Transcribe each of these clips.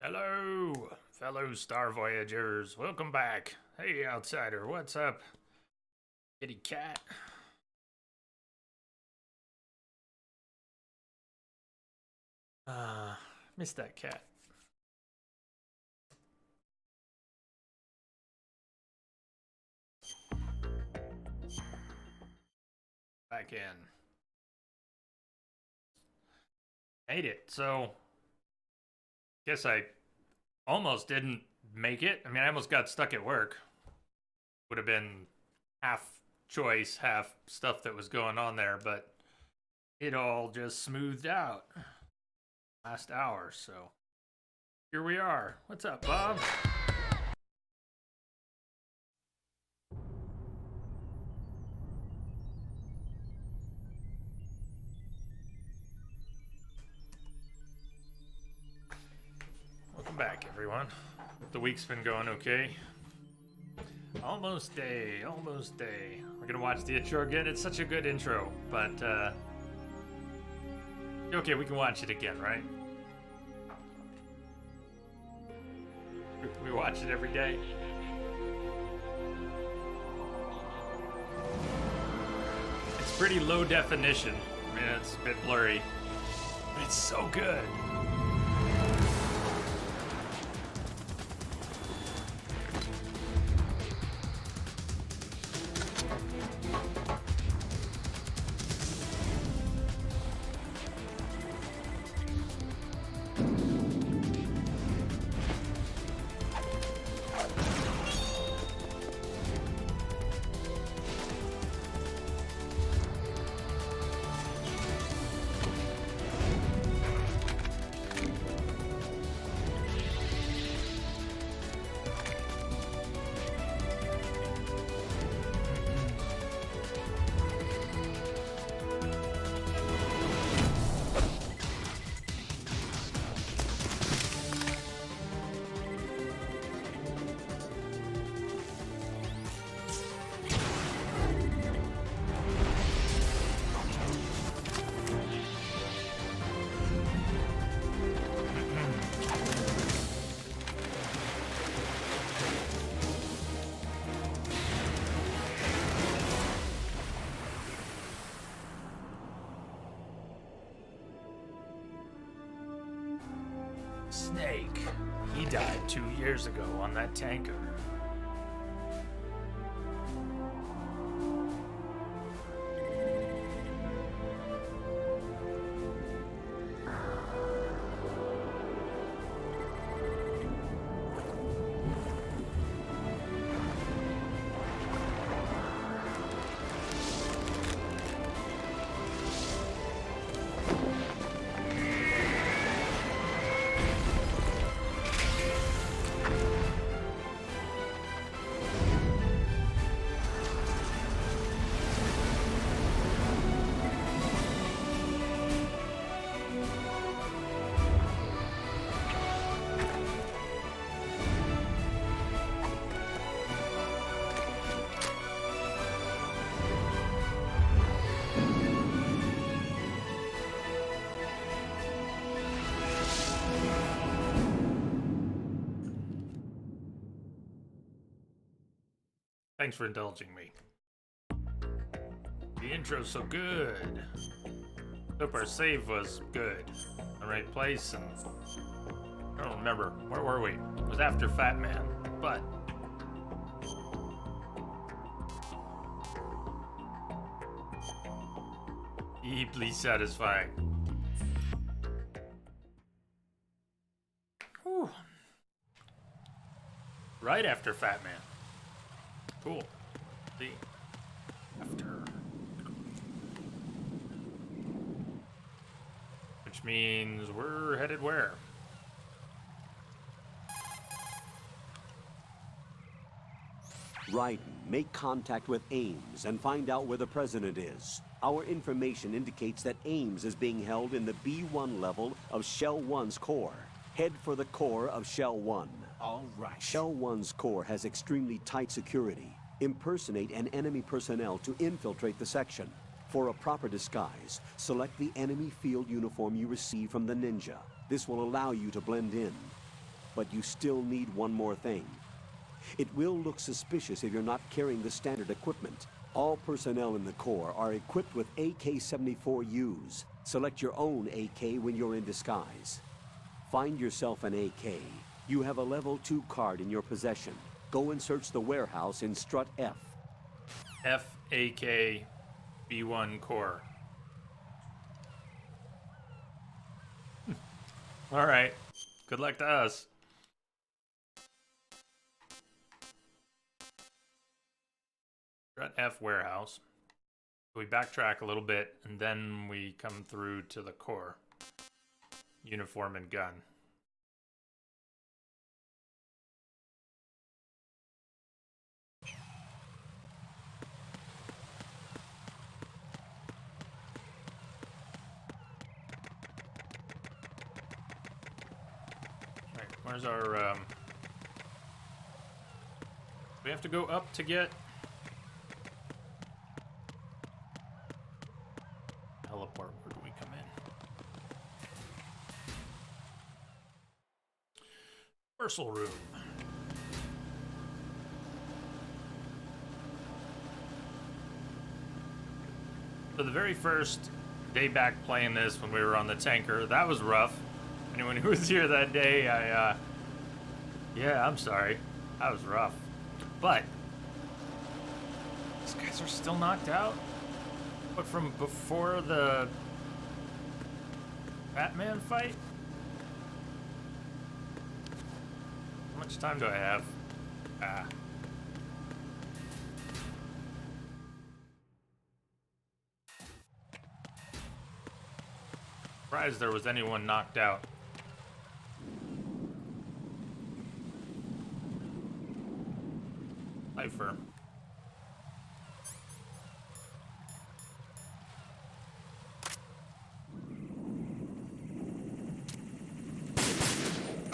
Hello, fellow Star Voyagers. Welcome back. Hey, outsider, what's up? Kitty cat. Missed that cat. Back in. Made it. So, guess I almost didn't make it. I mean, I almost got stuck at work. Would have been half choice, half stuff that was going on there, but it all just smoothed out last hour. So, here we are. What's up, Bob? Welcome back, everyone. The week's been going okay. Almost day, almost day. We're gonna watch the intro again. It's such a good intro, but okay, we can watch it again, right? We watch it every day. It's pretty low definition. I mean, it's a bit blurry, but it's so good. Snake. He died 2 years ago on that tanker. Thanks for indulging me. The intro's so good. Hope our save was good. The right place, and I don't remember. Where were we? It was after Fat Man, but deeply satisfying. Whew. Right after Fat Man. Cool. See. After. Which means we're headed where? Raiden, make contact with Ames and find out where the president is. Our information indicates that Ames is being held in the B1 level of Shell 1's core. Head for the core of Shell 1. All right. Shell 1's core has extremely tight security. Impersonate an enemy personnel to infiltrate the section. For a proper disguise, select the enemy field uniform you receive from the ninja. This will allow you to blend in. But you still need one more thing. It will look suspicious if you're not carrying the standard equipment. All personnel in the Corps are equipped with AK-74Us. Select your own AK when you're in disguise. Find yourself an AK. You have a level 2 card in your possession. Go and search the warehouse in Strut F. FAK B1 Core. All right. Good luck to us. Strut F warehouse. We backtrack a little bit, and then we come through to the core. Uniform and gun. Alright, where's our, we have to go up to get... Teleport, where do we come in? Reversal room. So the very first day back playing this when we were on the tanker, that was rough. Anyone who was here that day, yeah, I'm sorry. That was rough. But these guys are still knocked out. But from before the Batman fight? How much time do I have? Surprised there was anyone knocked out. Cypher.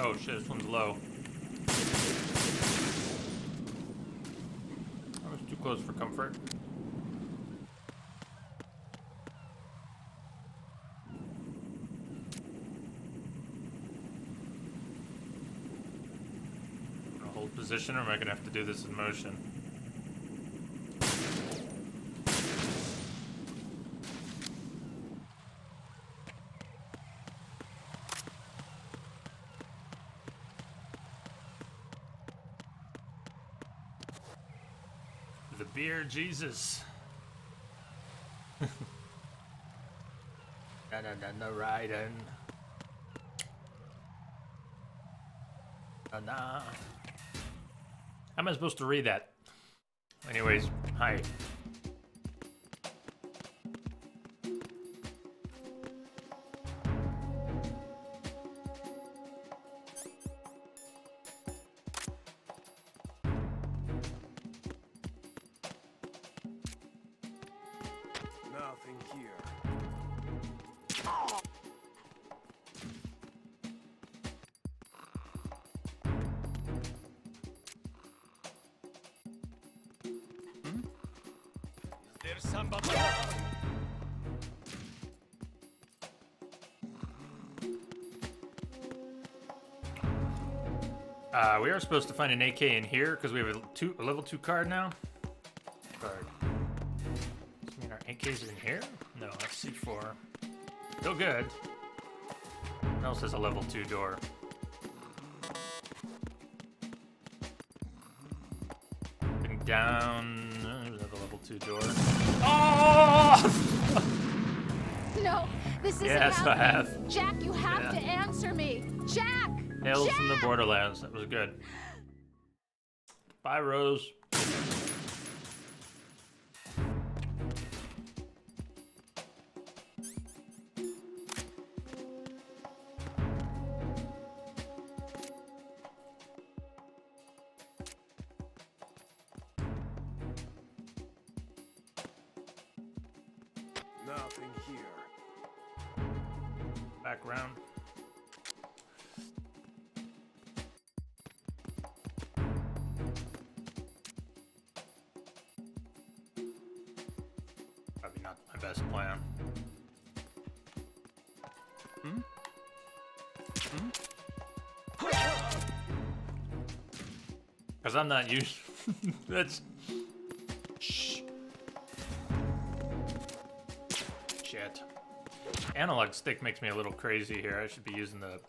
Oh shit, this one's low. I was too close for comfort. Gonna hold position, or am I gonna have to do this in motion? The beer, Jesus. No riding. Nah. How am I supposed to read that? Anyways, hi. Nothing here. There's somebody. We are supposed to find an AK in here because we have a level 2 card now. Card. Does that mean our AK's in here? No, that's C4. Still good. What else has a level 2 door? Looking down. There's a level 2 door. Oh! No, this isn't Yes, I happening. have. Jack, you have Yeah. to answer me. Jack! Hails Jack! from the Borderlands. That was good. Bye, Rose. Nothing here. Background. Probably not my best plan. Because I'm not used. That's. Shh. Shit. Analog stick makes me a little crazy here. I should be using the.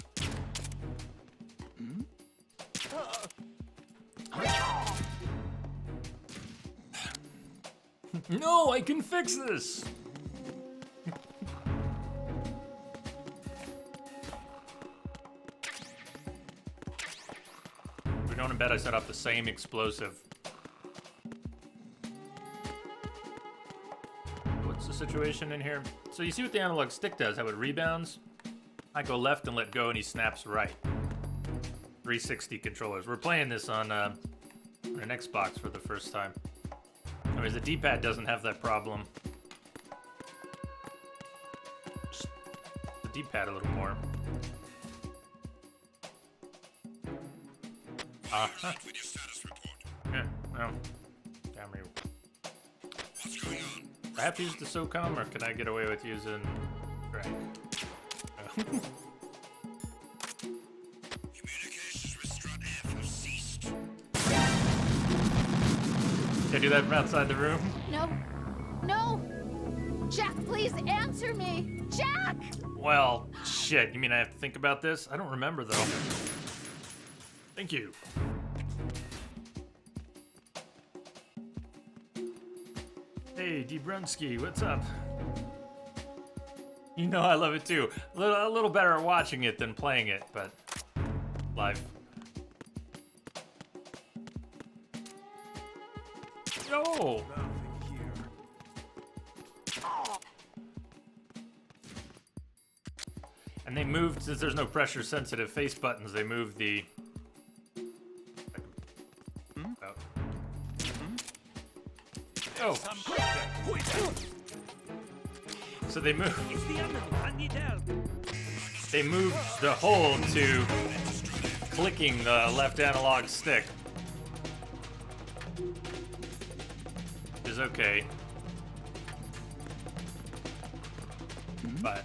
No, I can fix this. We don't bet I set off the same explosive. What's the situation in here? So you see what the analog stick does, how it rebounds? I go left and let go and he snaps right. 360 controllers. We're playing this on an Xbox for the first time. Anyways, the D-pad doesn't have that problem. Just the D-pad a little more. With your status report. Yeah, no. Damn you. What's going on? I have to use the SOCOM, or can I get away with using Drag? Communications with Strut F have ceased. Can I do that from outside the room? No. No. Jack, please answer me. Jack! Well, shit. You mean I have to think about this? I don't remember, though. Thank you. Hey, D. Brunsky, what's up? You know I love it too. A little better at watching it than playing it, but live. Yo! Nothing here. And they moved, since there's no pressure sensitive face buttons, they moved the... Oh. So they moved. They moved the hold to clicking the left analog stick. Which is okay. But.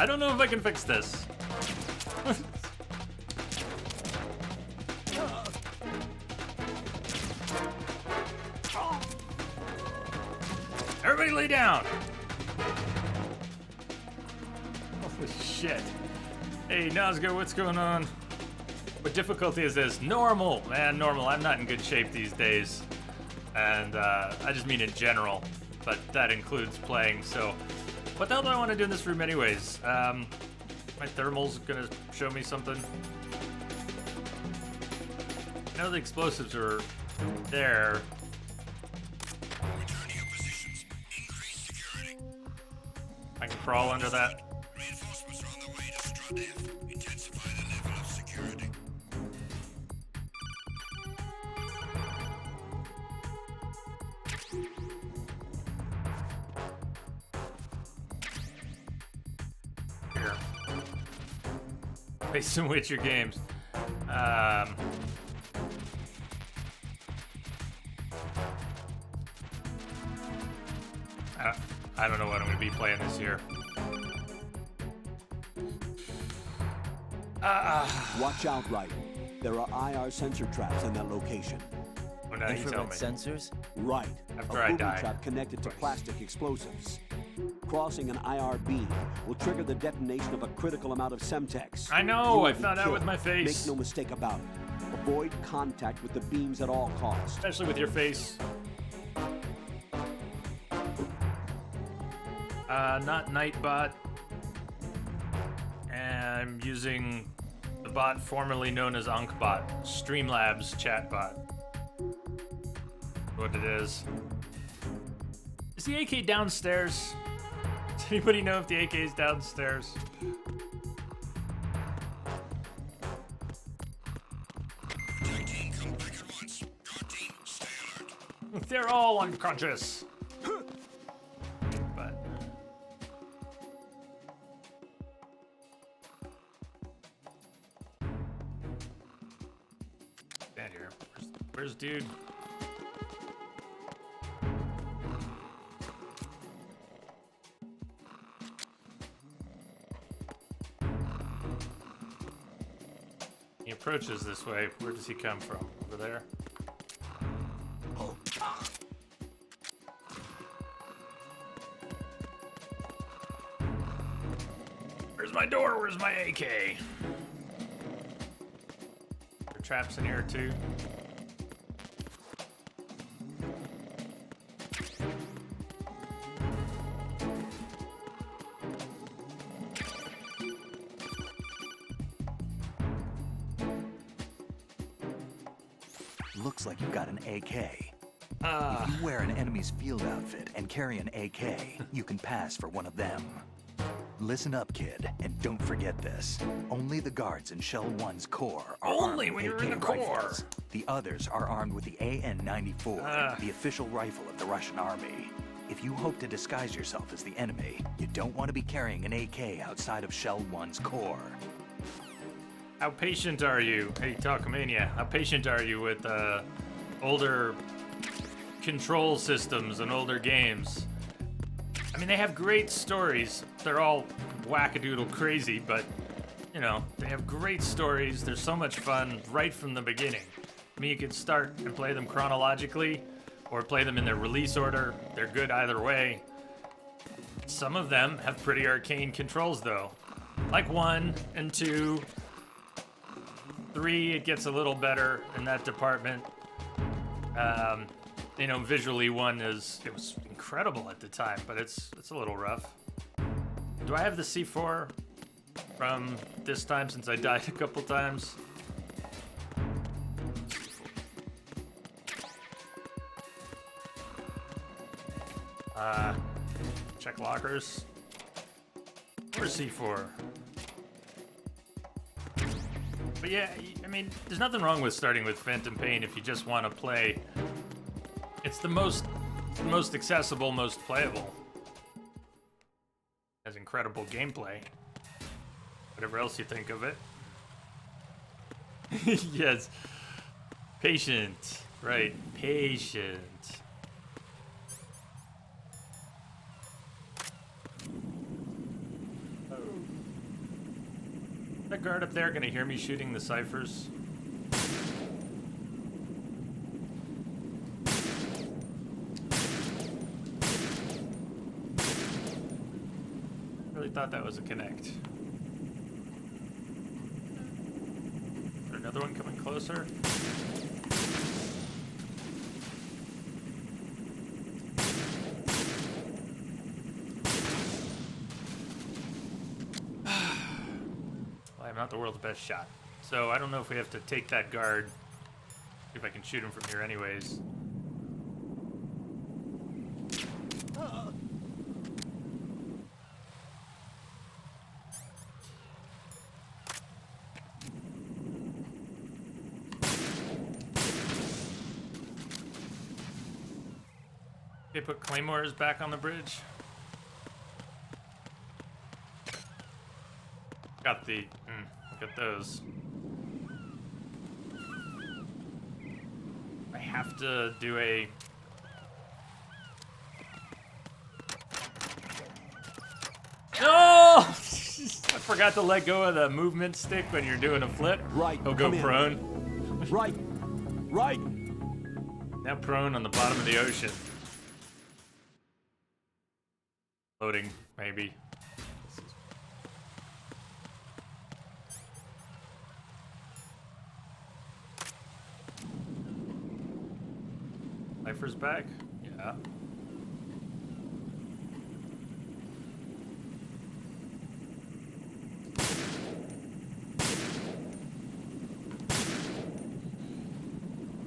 I don't know if I can fix this. Everybody lay down. Holy shit. Hey, Nazgo, what's going on? What difficulty is this? Normal, man, normal. I'm not in good shape these days. And I just mean in general, but that includes playing, so. What the hell do I want to do in this room anyways? My thermal's gonna show me something. I know the explosives are there. Return to your positions. Increase security. I can crawl under that. Reinforcements are on the way to Strut F. Intensify the level of security. Here. Play some Witcher games. I don't know what I'm going to be playing this year. Watch out, Raiden. There are IR sensor traps in that location. Well, now you tell me. Sensors? Right. After a I booby die. trap connected to plastic explosives. Crossing an IR beam will trigger the detonation of a critical amount of Semtex. I know, You will I be found out with killed. my face. Make no mistake about it. Avoid contact with the beams at all costs. Especially with your face. Not Nightbot. And I'm using the bot formerly known as Ankbot, Streamlabs chatbot. What it is. Is the AK downstairs? Does anybody know if the AK is downstairs? Tag team, come back at once. Guard team, stay alert. They're all unconscious. But dude. He approaches this way. Where does he come from? Over there? Where's my door? Where's my AK? There are traps in here too. Looks like you've got an AK. If you wear an enemy's field outfit and carry an AK, you can pass for one of them. Listen up, kid, and don't forget this. Only the guards in Shell 1's core are Only armed when with you're in AK the core. rifles. The others are armed with the AN-94, the official rifle of the Russian army. If you hope to disguise yourself as the enemy, you don't want to be carrying an AK outside of Shell 1's core. How patient are you? Hey, Talkomania, how patient are you with older control systems and older games? I mean, they have great stories. They're all wackadoodle crazy, but, you know, they have great stories. They're so much fun right from the beginning. I mean, you can start and play them chronologically or play them in their release order. They're good either way. Some of them have pretty arcane controls, though. Like 1 and 2. 3, it gets a little better in that department. You know, visually 1 it was incredible at the time, but it's a little rough. Do I have the C4 from this time since I died a couple times? Check lockers. Where's C4? But yeah, I mean, there's nothing wrong with starting with Phantom Pain if you just want to play. It's the most accessible, most playable. Has incredible gameplay. Whatever else you think of it. Yes. Patient. Right. Patient. That guard up there gonna hear me shooting the ciphers? Really thought that was a connect. Is there another one coming closer? I'm not the world's best shot. So I don't know if we have to take that guard. See if I can shoot him from here anyways. They put claymores back on the bridge. Got the, look at those. I have to do a... No! I forgot to let go of the movement stick when you're doing a flip. Right, He'll go come in. prone. Right. Right. Now prone on the bottom of the ocean. Loading, maybe. Cypher's back? Yeah.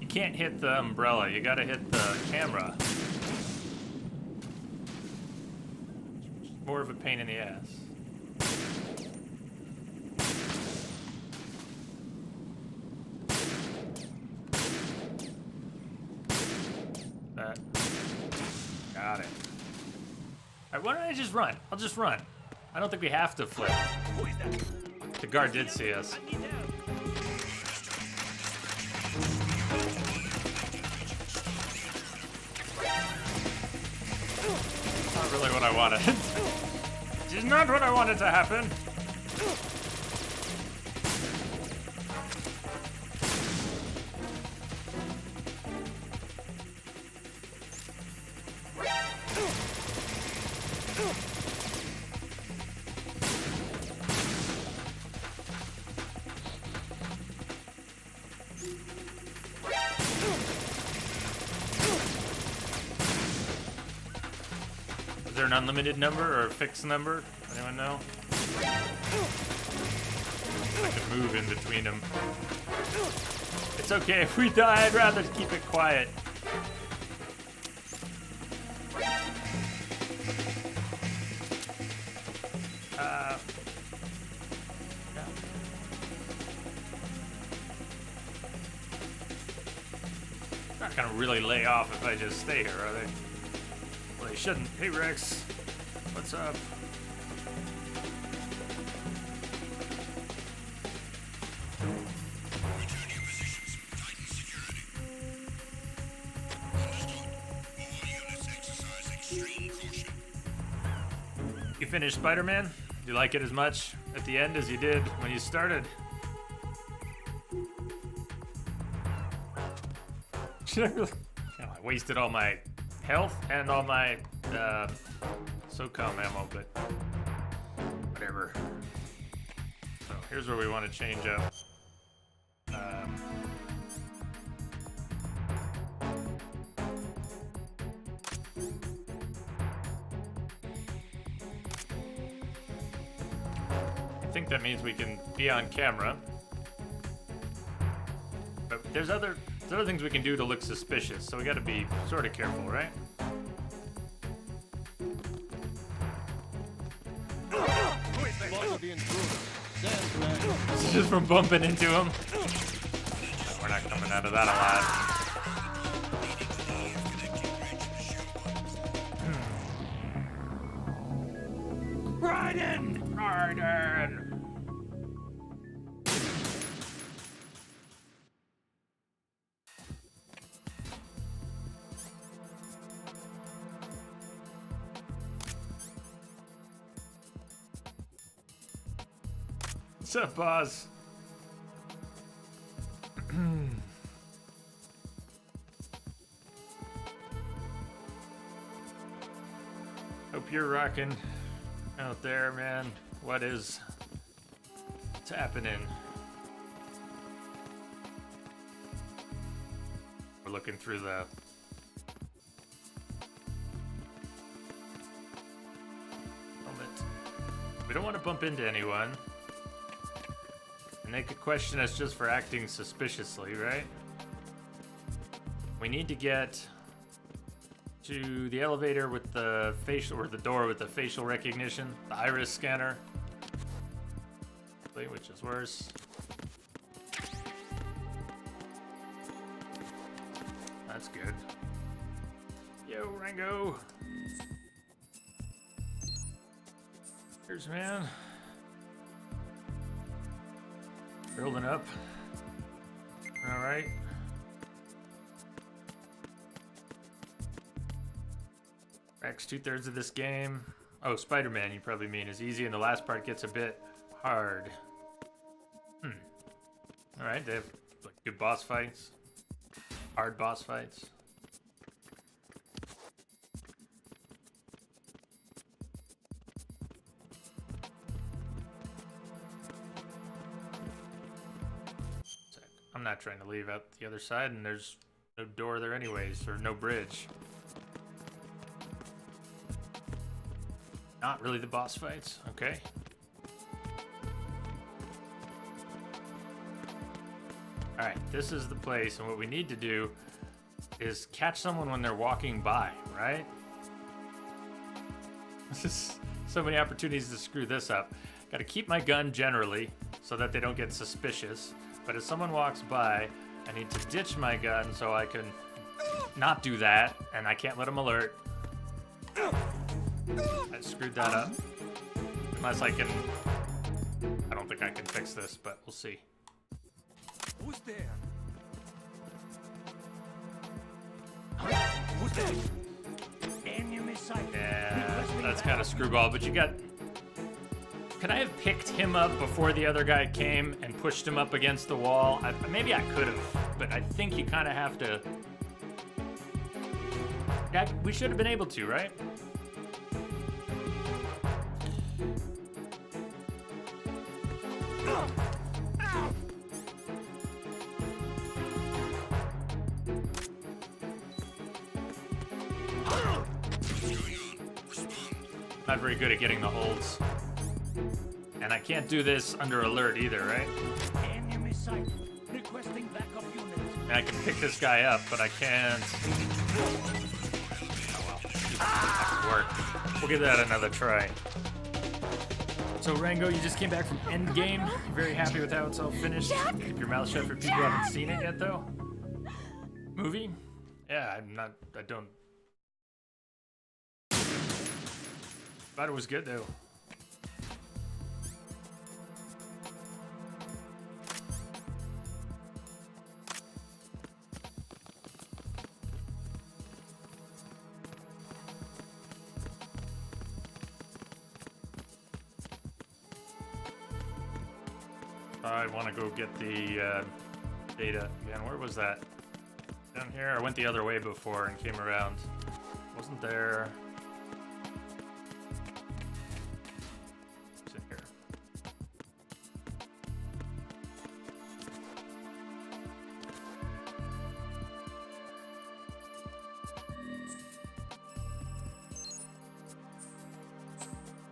You can't hit the umbrella, you gotta hit the camera. More of a pain in the ass. That. Got it. Alright, why don't I just run? I'll just run. I don't think we have to flip. The guard did see us. not really what I wanted. It's not what I wanted to happen. Is there an unlimited number or a fixed number? Anyone know? I can move in between them. It's okay if we die, I'd rather keep it quiet. Yeah. Not gonna really lay off if I just stay here, are they? Well, they shouldn't. Hey, Rex. What's up? Return to your positions. Tighten security. Understood. All units exercise extreme caution. You finished Spider-Man? Do you like it as much at the end as you did when you started? Should I really? Oh, I wasted all my health and all my SOCOM ammo, but whatever. So here's where we want to change up. I think that means we can be on camera. But there's other things we can do to look suspicious, so we gotta be sort of careful, right? It's just from bumping into him. We're not coming out of that alive. Raiden! Raiden! What's up, boss? Hope you're rocking out there, man. What's happening? We're looking through the helmet. We don't want to bump into anyone. And they could question us just for acting suspiciously, right? We need to get to the elevator with the facial, or the door with the facial recognition, the iris scanner, which is worse. That's good. Yo, Rango. Here's man. Building up. All right. Rex, 2/3 of this game. Oh, Spider-Man, you probably mean, is easy, and the last part gets a bit hard. All right, they have like good boss fights, hard boss fights. I'm not trying to leave out the other side, and there's no door there anyways, or no bridge. Not really the boss fights, okay. Alright, this is the place, and what we need to do is catch someone when they're walking by, right? This is so many opportunities to screw this up. Gotta keep my gun generally, so that they don't get suspicious. But if someone walks by, I need to ditch my gun so I can not do that, and I can't let them alert. I screwed that up. Unless I can... I don't think I can fix this, but we'll see. Who's there? Who's there? Enemy sighted. Yeah. that's kind of screwball, but you got... Could I have picked him up before the other guy came and pushed him up against the wall? Maybe I could have, but I think you kind of have to... Yeah, we should have been able to, right? Not very good at getting the holds. And I can't do this under alert either, right? Enemy sight. Requesting backup units. And I can pick this guy up, but I can't. Oh well. That could work. We'll give that another try. So Rango, you just came back from Endgame. You're very happy with how it's all finished. Jack! Keep your mouth shut for people who haven't seen it yet, though. Movie? Yeah, I don't. Thought it was good though. I want to go get the data again. Where was that? Down here? I went the other way before and came around. Wasn't there? It's in here.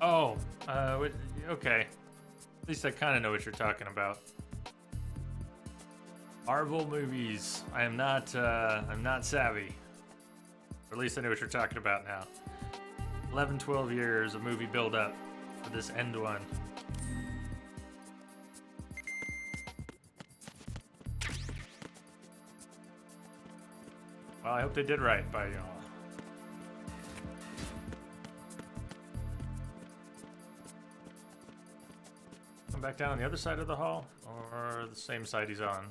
Oh, okay. At least I kind of know what you're talking about. Marvel movies. I'm not savvy. Or at least I know what you're talking about now. 11, 12 years of movie build up for this end one. Well, I hope they did right by y'all. Come back down on the other side of the hall, or the same side he's on?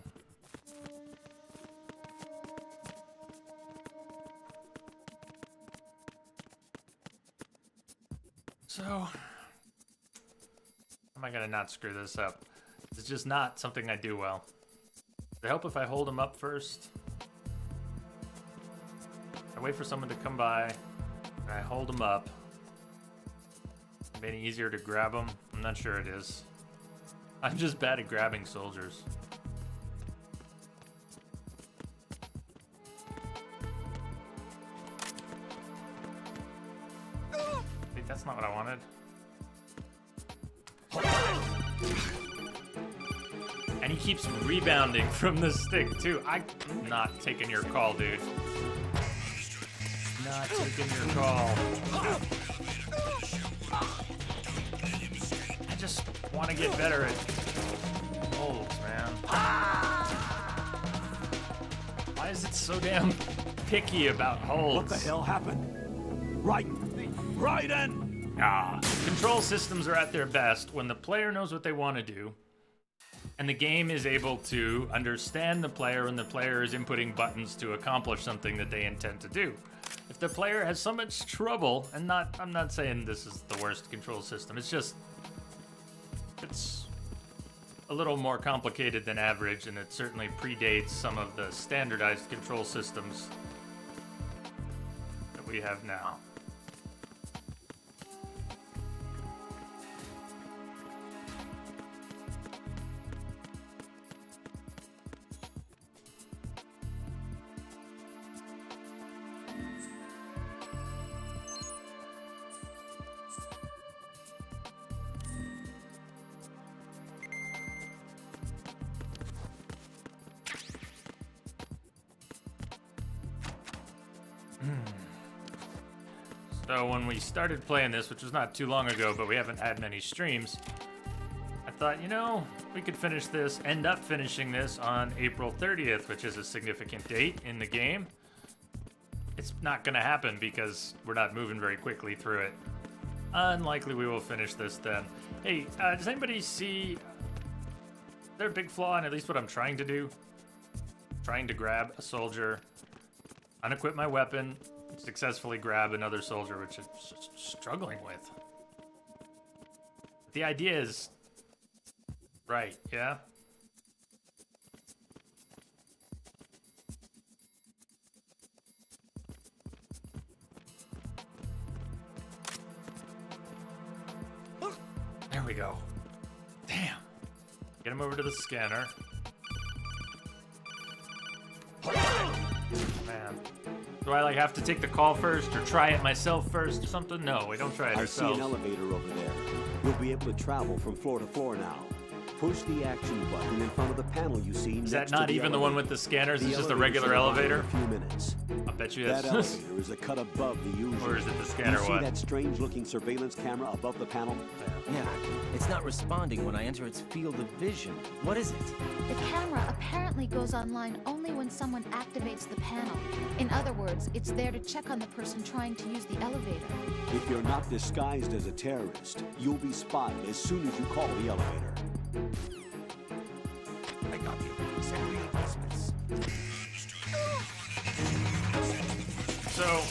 So, how am I gonna not screw this up? It's just not something I do well. Does it help if I hold him up first? I wait for someone to come by, and I hold him up. Any easier to grab him? I'm not sure it is. I'm just bad at grabbing soldiers. Wait, that's not what I wanted. And he keeps rebounding from the stick, too. I'm not taking your call, dude. Not taking your call. I just want to get better at holds, man. Why is it so damn picky about holds? What the hell happened? Raiden! Control systems are at their best when the player knows what they want to do, and the game is able to understand the player when the player is inputting buttons to accomplish something that they intend to do. If the player has so much trouble, and I'm not saying this is the worst control system, it's just, it's a little more complicated than average, and it certainly predates some of the standardized control systems that we have now. So when we started playing this, which was not too long ago, but we haven't had many streams, I thought, you know, we could finish this, end up finishing this on April 30th, which is a significant date in the game. It's not going to happen because we're not moving very quickly through it. Unlikely we will finish this then. Hey, does anybody see... Is there a big flaw in at least what I'm trying to do? Trying to grab a soldier, unequip my weapon, successfully grab another soldier, which it's just struggling with. The idea is right, yeah? There we go. Damn. Get him over to the scanner. Man. Do I like have to take the call first or try it myself first or something? No, we don't try it I see ourselves. an elevator over there. You'll be able to travel from floor to floor now. Push the action button in front of the panel you see Is next that not to the even the one elevator. with the scanners? The It's just a elevator regular should arrive elevator? in a few minutes. I bet you That that's... elevator is a cut above the usual. Or is it the scanner You see one? that strange-looking surveillance camera above the panel? Yeah, it's not responding when I enter its field of vision. What is it? The camera apparently goes online only when someone activates the panel. In other words, it's there to check on the person trying to use the elevator. If you're not disguised as a terrorist, you'll be spotted as soon as you call the elevator. I got you. Send reinforcements. So,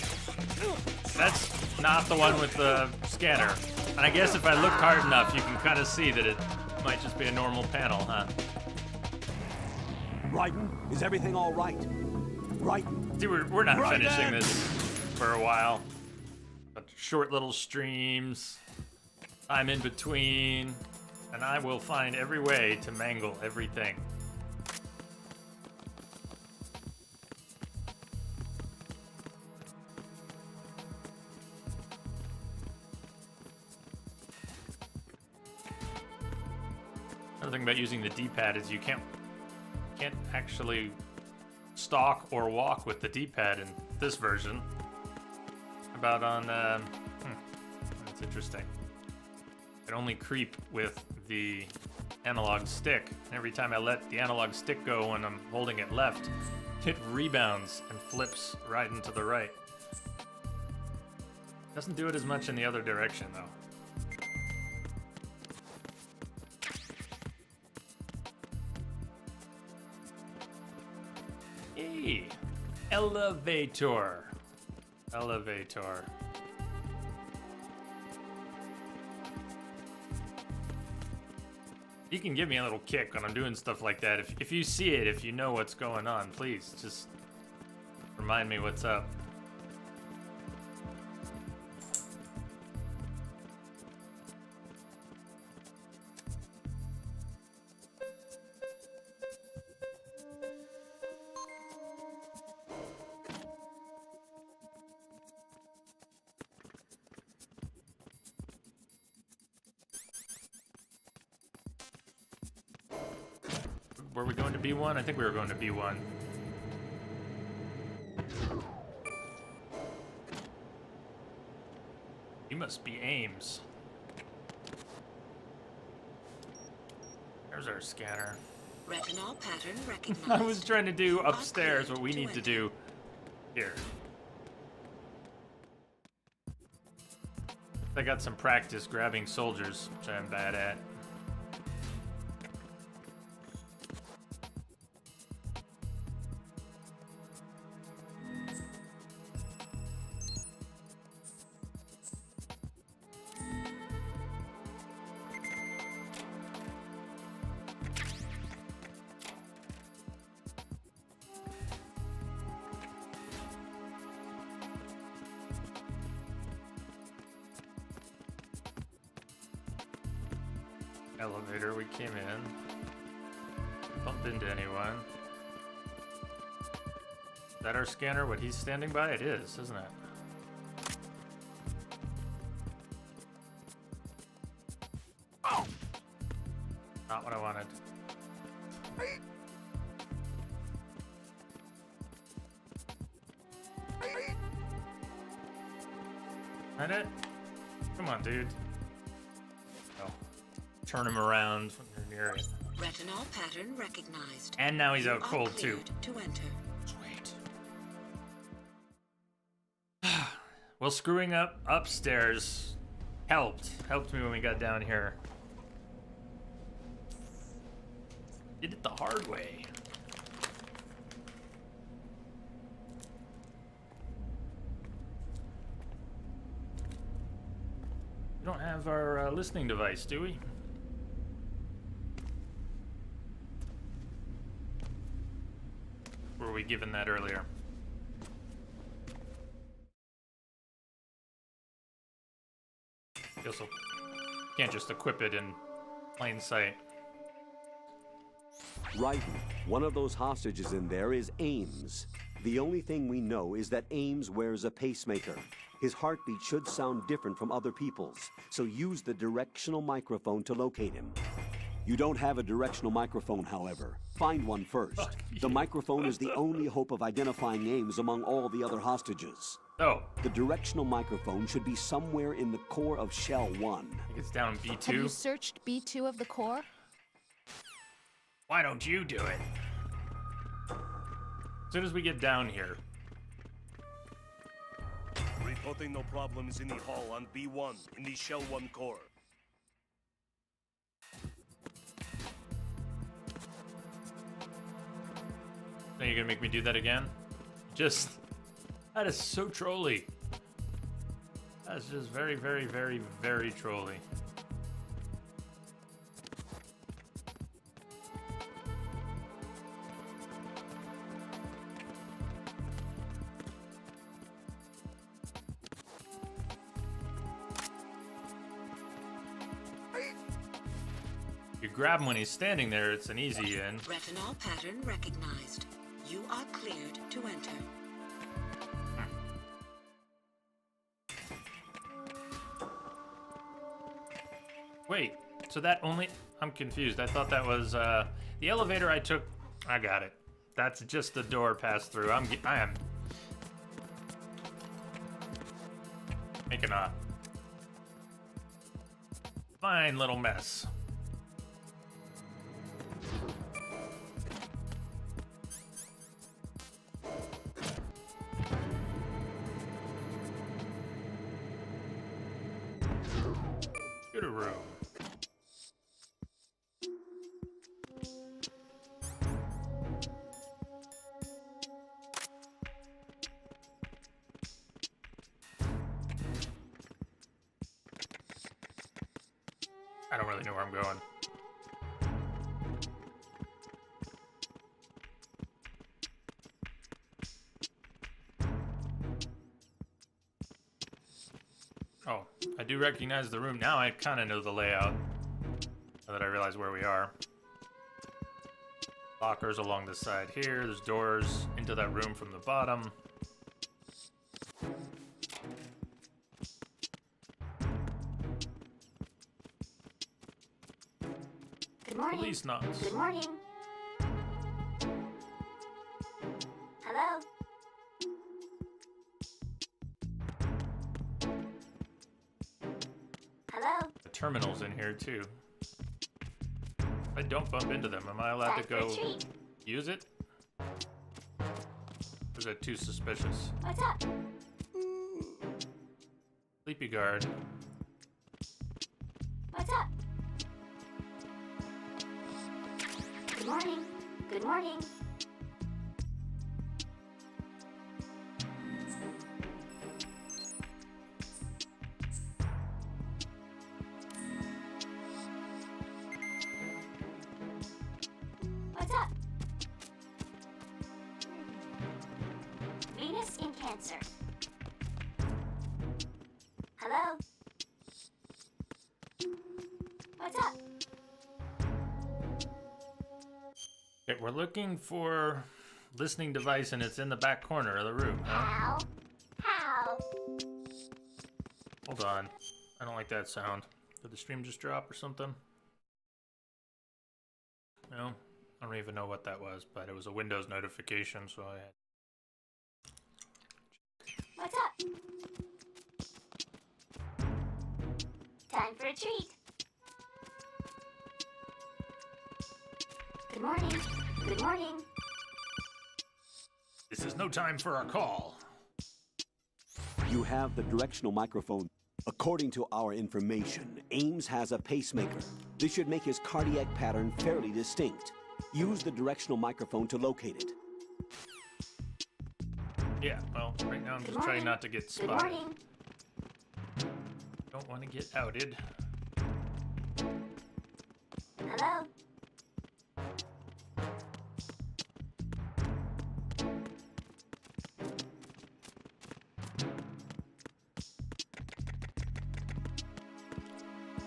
that's not the one with the scanner. And I guess if I look hard enough, you can kind of see that it might just be a normal panel, huh? Raiden, is everything all right? Raiden, See, we're not Right finishing then. this for a while. But short little streams, time in between, and I will find every way to mangle everything. Another thing about using the D-pad is you can't actually stalk or walk with the D-pad in this version. About on, that's interesting. I can only creep with the analog stick. Every time I let the analog stick go when I'm holding it left, it rebounds and flips right into the right. Doesn't do it as much in the other direction though. Hey, elevator. Elevator. You can give me a little kick when I'm doing stuff like that. If you see it, if you know what's going on, please just remind me what's up. Were we going to B1? I think we were going to B1. You must be Ames. There's our scanner. Retinol pattern recognized. I was trying to do upstairs what we need to do here. I got some practice grabbing soldiers, which I'm bad at. Elevator, we came in. Bumped into anyone. Is that our scanner? What he's standing by? It is, isn't it? Oh! Not what I wanted. That it? Come on, dude. Oh. Turn him around when you're near it. Retinol pattern recognized. And now he's You out are cold too. cleared to enter. Sweet. Well, screwing up upstairs helped me when we got down here. Did it the hard way. don't have our listening device, do we? Were we given that earlier? Guess we'll can't just equip it in plain sight. Right. One of those hostages in there is Ames. The only thing we know is that Ames wears a pacemaker. His heartbeat should sound different from other people's, so use the directional microphone to locate him. You don't have a directional microphone, however. Find one first. The microphone is the only hope of identifying Ames among all the other hostages. Oh, The directional microphone should be somewhere in the core of Shell 1. it's down in Have you B2. searched B2 of the core? Why don't you do it? As soon as we get down here. Reporting no problems in the hall on B1 in the Shell 1 core. So you're gonna make me do that again? Just, that is so trolly. That's just very, very, very, very trolly. You grab him when he's standing there, it's an easy in. Retinol pattern recognized. You are cleared to enter. Wait, so that only... I'm confused. I thought that was, the elevator I took... I got it. That's just the door pass through. I am... making a... fine little mess. Scootaroo. I don't really know where I'm going. Oh, I do recognize the room now. I kind of know the layout. Now that I realize where we are. Lockers along the side here. There's doors into that room from the bottom. Good morning. Police knocks. Good morning. Hello? Hello? The terminal's in here too. If I don't bump into them, am I allowed Time to for a go treat. use it? Or is that too suspicious? What's up? Sleepy guard. What's up? Good morning. Good morning. What's up? Venus in Cancer. Hello? What's up? Okay, we're looking for listening device and it's in the back corner of the room, huh? How? How? Hold on. I don't like that sound. Did the stream just drop or something? No? I don't even know what that was, but it was a Windows notification, so I had... What's up? Time for a treat. Good morning. Good morning. This is no time for a call. You have the directional microphone. According to our information, Ames has a pacemaker. This should make his cardiac pattern fairly distinct. Use the directional microphone to locate it. Yeah, well, right now I'm Good just trying morning. not to get Good spotted. morning. Don't want to get outed. Hello?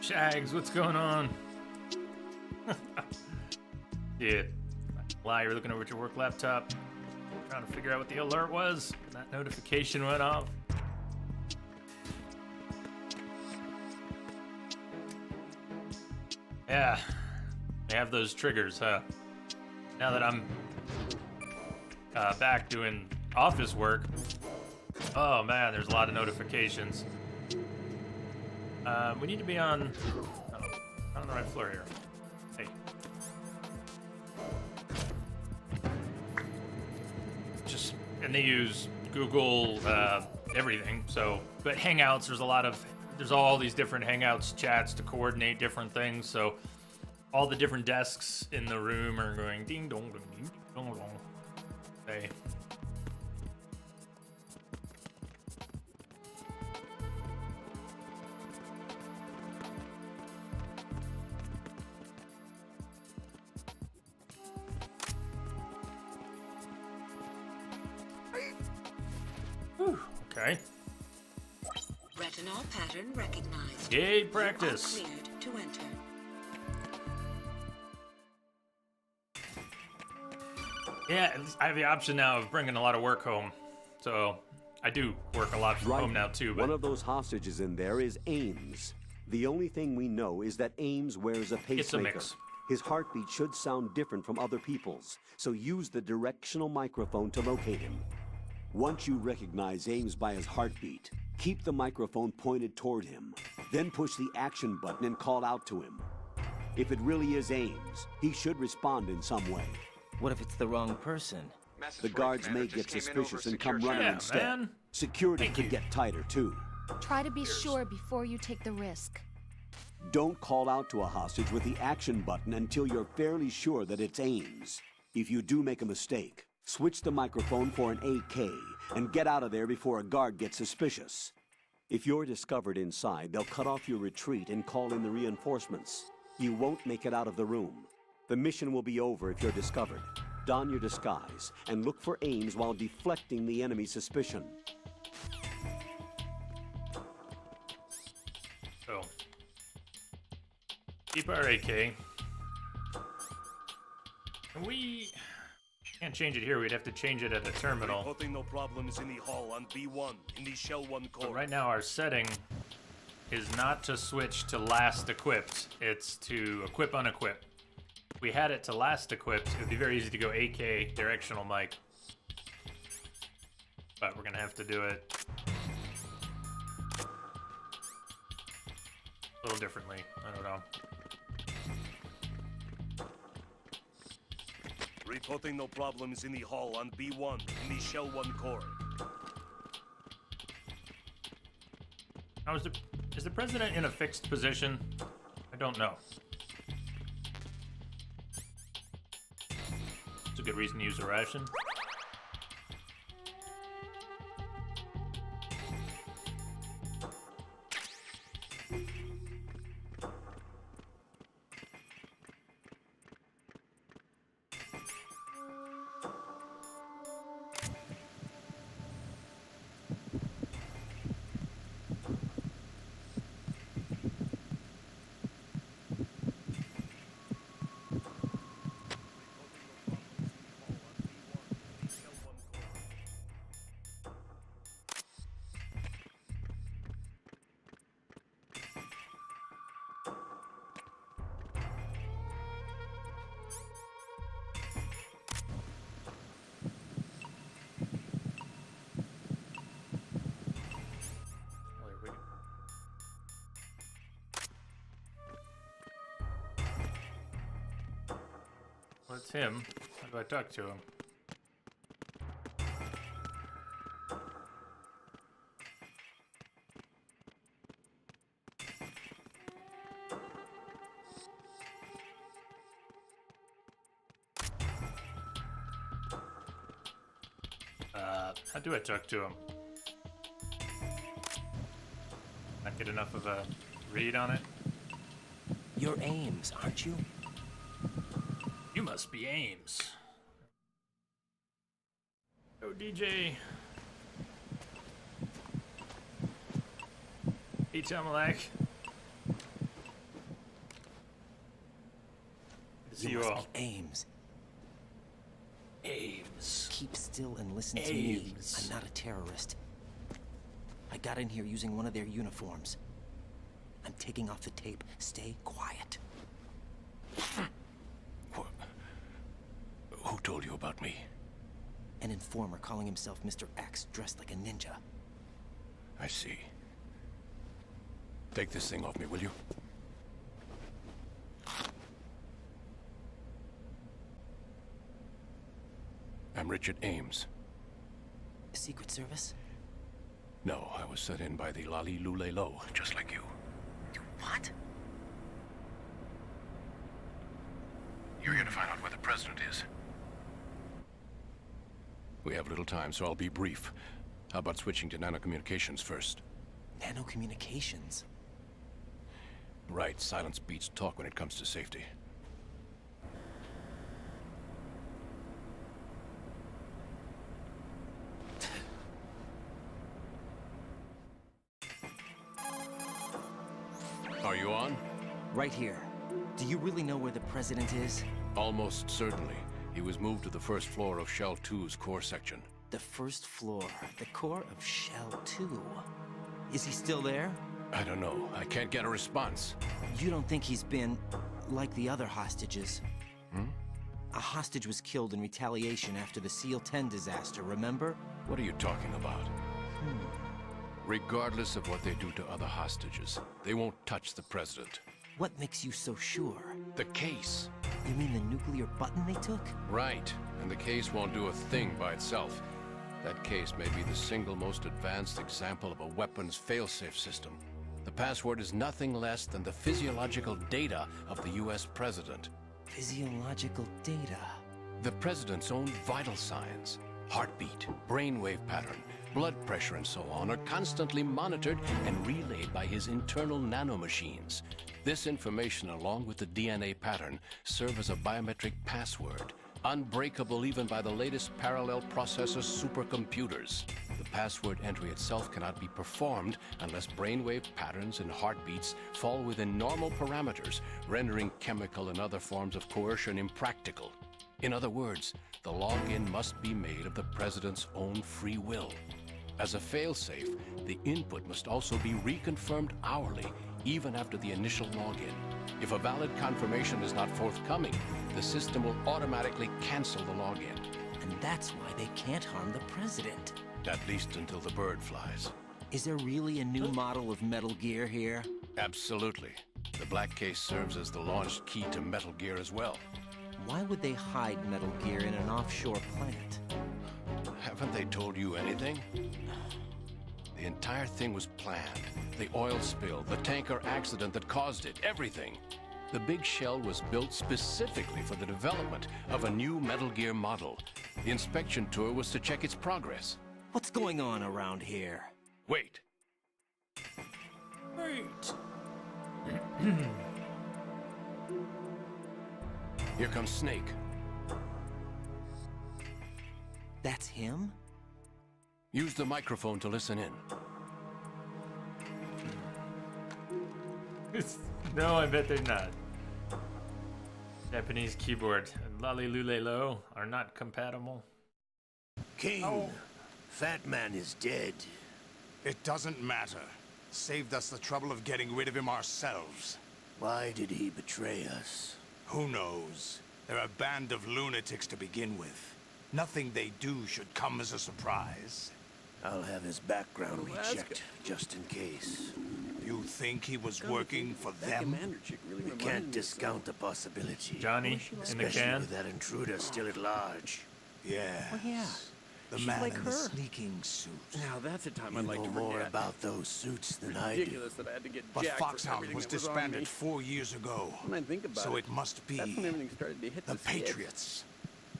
Shags, what's going on? Yeah. Lie, you're looking over at your work laptop, trying to figure out what the alert was. That notification went off. Yeah, they have those triggers, huh? Now that I'm back doing office work, oh man, there's a lot of notifications. We need to be on the right floor here. Hey. And they use Google everything. So, but Hangouts, there's all these different Hangouts chats to coordinate different things. So, all the different desks in the room are going ding dong ding ding dong dong. Hey. Okay. Retinol pattern recognized. Yay, practice. You are cleared to enter. Yeah, at least I have the option now of bringing a lot of work home. So I do work a lot from home now too. But one of those hostages in there is Ames. The only thing we know is that Ames wears a pacemaker. It's a mix. His heartbeat should sound different from other people's, so use the directional microphone to locate him. Once you recognize Ames by his heartbeat, keep the microphone pointed toward him. Then push the action button and call out to him. If it really is Ames, he should respond in some way. What if it's the wrong person? The guards may get suspicious and come running instead. Man. Security Thank could you. get tighter too. Try to be sure before you take the risk. Don't call out to a hostage with the action button until you're fairly sure that it's Ames. If you do make a mistake, switch the microphone for an AK and get out of there before a guard gets suspicious. If you're discovered inside, they'll cut off your retreat and call in the reinforcements. You won't make it out of the room. The mission will be over if you're discovered. Don your disguise and look for Ames while deflecting the enemy's suspicion. So keep our AK. And we can't change it here. We'd have to change it at the terminal. Reporting no problems in the hall on B1 in the Shell 1 core. But right now our setting is not to switch to last equipped. It's to equip unequip. If we had it to last equipped, it would be very easy to go AK directional mic. But we're gonna have to do it a little differently. I don't know. Reporting no problems in the hall on B1 in the Shell 1 core. Now, is the president in a fixed position? I don't know. It's a good reason to use a ration. Well, it's him. How do I talk to him? How do I talk to him? Not get enough of a read on it. You're Ames, aren't you? You must be Ames. Oh, DJ. Hey, Tamalak. See you must all. be Ames. Ames. Keep still and listen to me. Ames. I'm not a terrorist. I got in here using one of their uniforms. I'm taking off the tape. Stay quiet. Who told you about me? An informer calling himself Mr. X, dressed like a ninja. I see. Take this thing off me, will you? I'm Richard Ames. Secret Service? No, I was set in by the Lali Lule Lo, just like you. What? You're here to find out where the president is. We have little time, so I'll be brief. How about switching to nanocommunications first? Nanocommunications? Right, silence beats talk when it comes to safety. Are you on? Right here. Do you really know where the president is? Almost certainly. He was moved to the first floor of Shell 2's core section. The first floor, the core of Shell 2. Is he still there? I don't know. I can't get a response. You don't think he's been like the other hostages? Hmm? A hostage was killed in retaliation after the SEAL 10 disaster, remember? What are you talking about? Regardless of what they do to other hostages, they won't touch the president. What makes you so sure? The case. You mean the nuclear button they took? Right. And the case won't do a thing by itself. That case may be the single most advanced example of a weapons failsafe system. The password is nothing less than the physiological data of the US president. Physiological data? The president's own vital signs, heartbeat, brainwave pattern, blood pressure and so on are constantly monitored and relayed by his internal nanomachines. This information, along with the DNA pattern, serve as a biometric password, unbreakable even by the latest parallel processor supercomputers. The password entry itself cannot be performed unless brainwave patterns and heartbeats fall within normal parameters, rendering chemical and other forms of coercion impractical. In other words, the login must be made of the president's own free will. As a failsafe, the input must also be reconfirmed hourly, even after the initial login. If a valid confirmation is not forthcoming, the system will automatically cancel the login. And that's why they can't harm the president. At least until the bird flies. Is there really a new model of Metal Gear here? Absolutely. The Black Case serves as the launch key to Metal Gear as well. Why would they hide Metal Gear in an offshore planet? Haven't they told you anything? The entire thing was planned. The oil spill, the tanker accident that caused it, everything. The big shell was built specifically for the development of a new Metal Gear model. The inspection tour was to check its progress. What's going on around here? Wait. Wait. Here comes Snake. That's him? Use the microphone to listen in. No, I bet they're not. Japanese keyboard and Lali Lule Lo are not compatible. King, Fat Man is dead. It doesn't matter. Saved us the trouble of getting rid of him ourselves. Why did he betray us? Who knows? They're a band of lunatics to begin with. Nothing they do should come as a surprise. I'll have his background rechecked, just in case. You think he was working for them? We can't discount the possibility. Johnny in the Especially can. with that intruder still at large. Yeah. Oh, yeah. The She's man like in the her. sneaking suit. Now that's a time You I'd like know to more forget. about those suits than I do. Ridiculous that I had to get But jacked for Foxhound everything was that was on disbanded me. 4 years ago. When I think about So it, it must be that's when everything started to hit the skids. Patriots.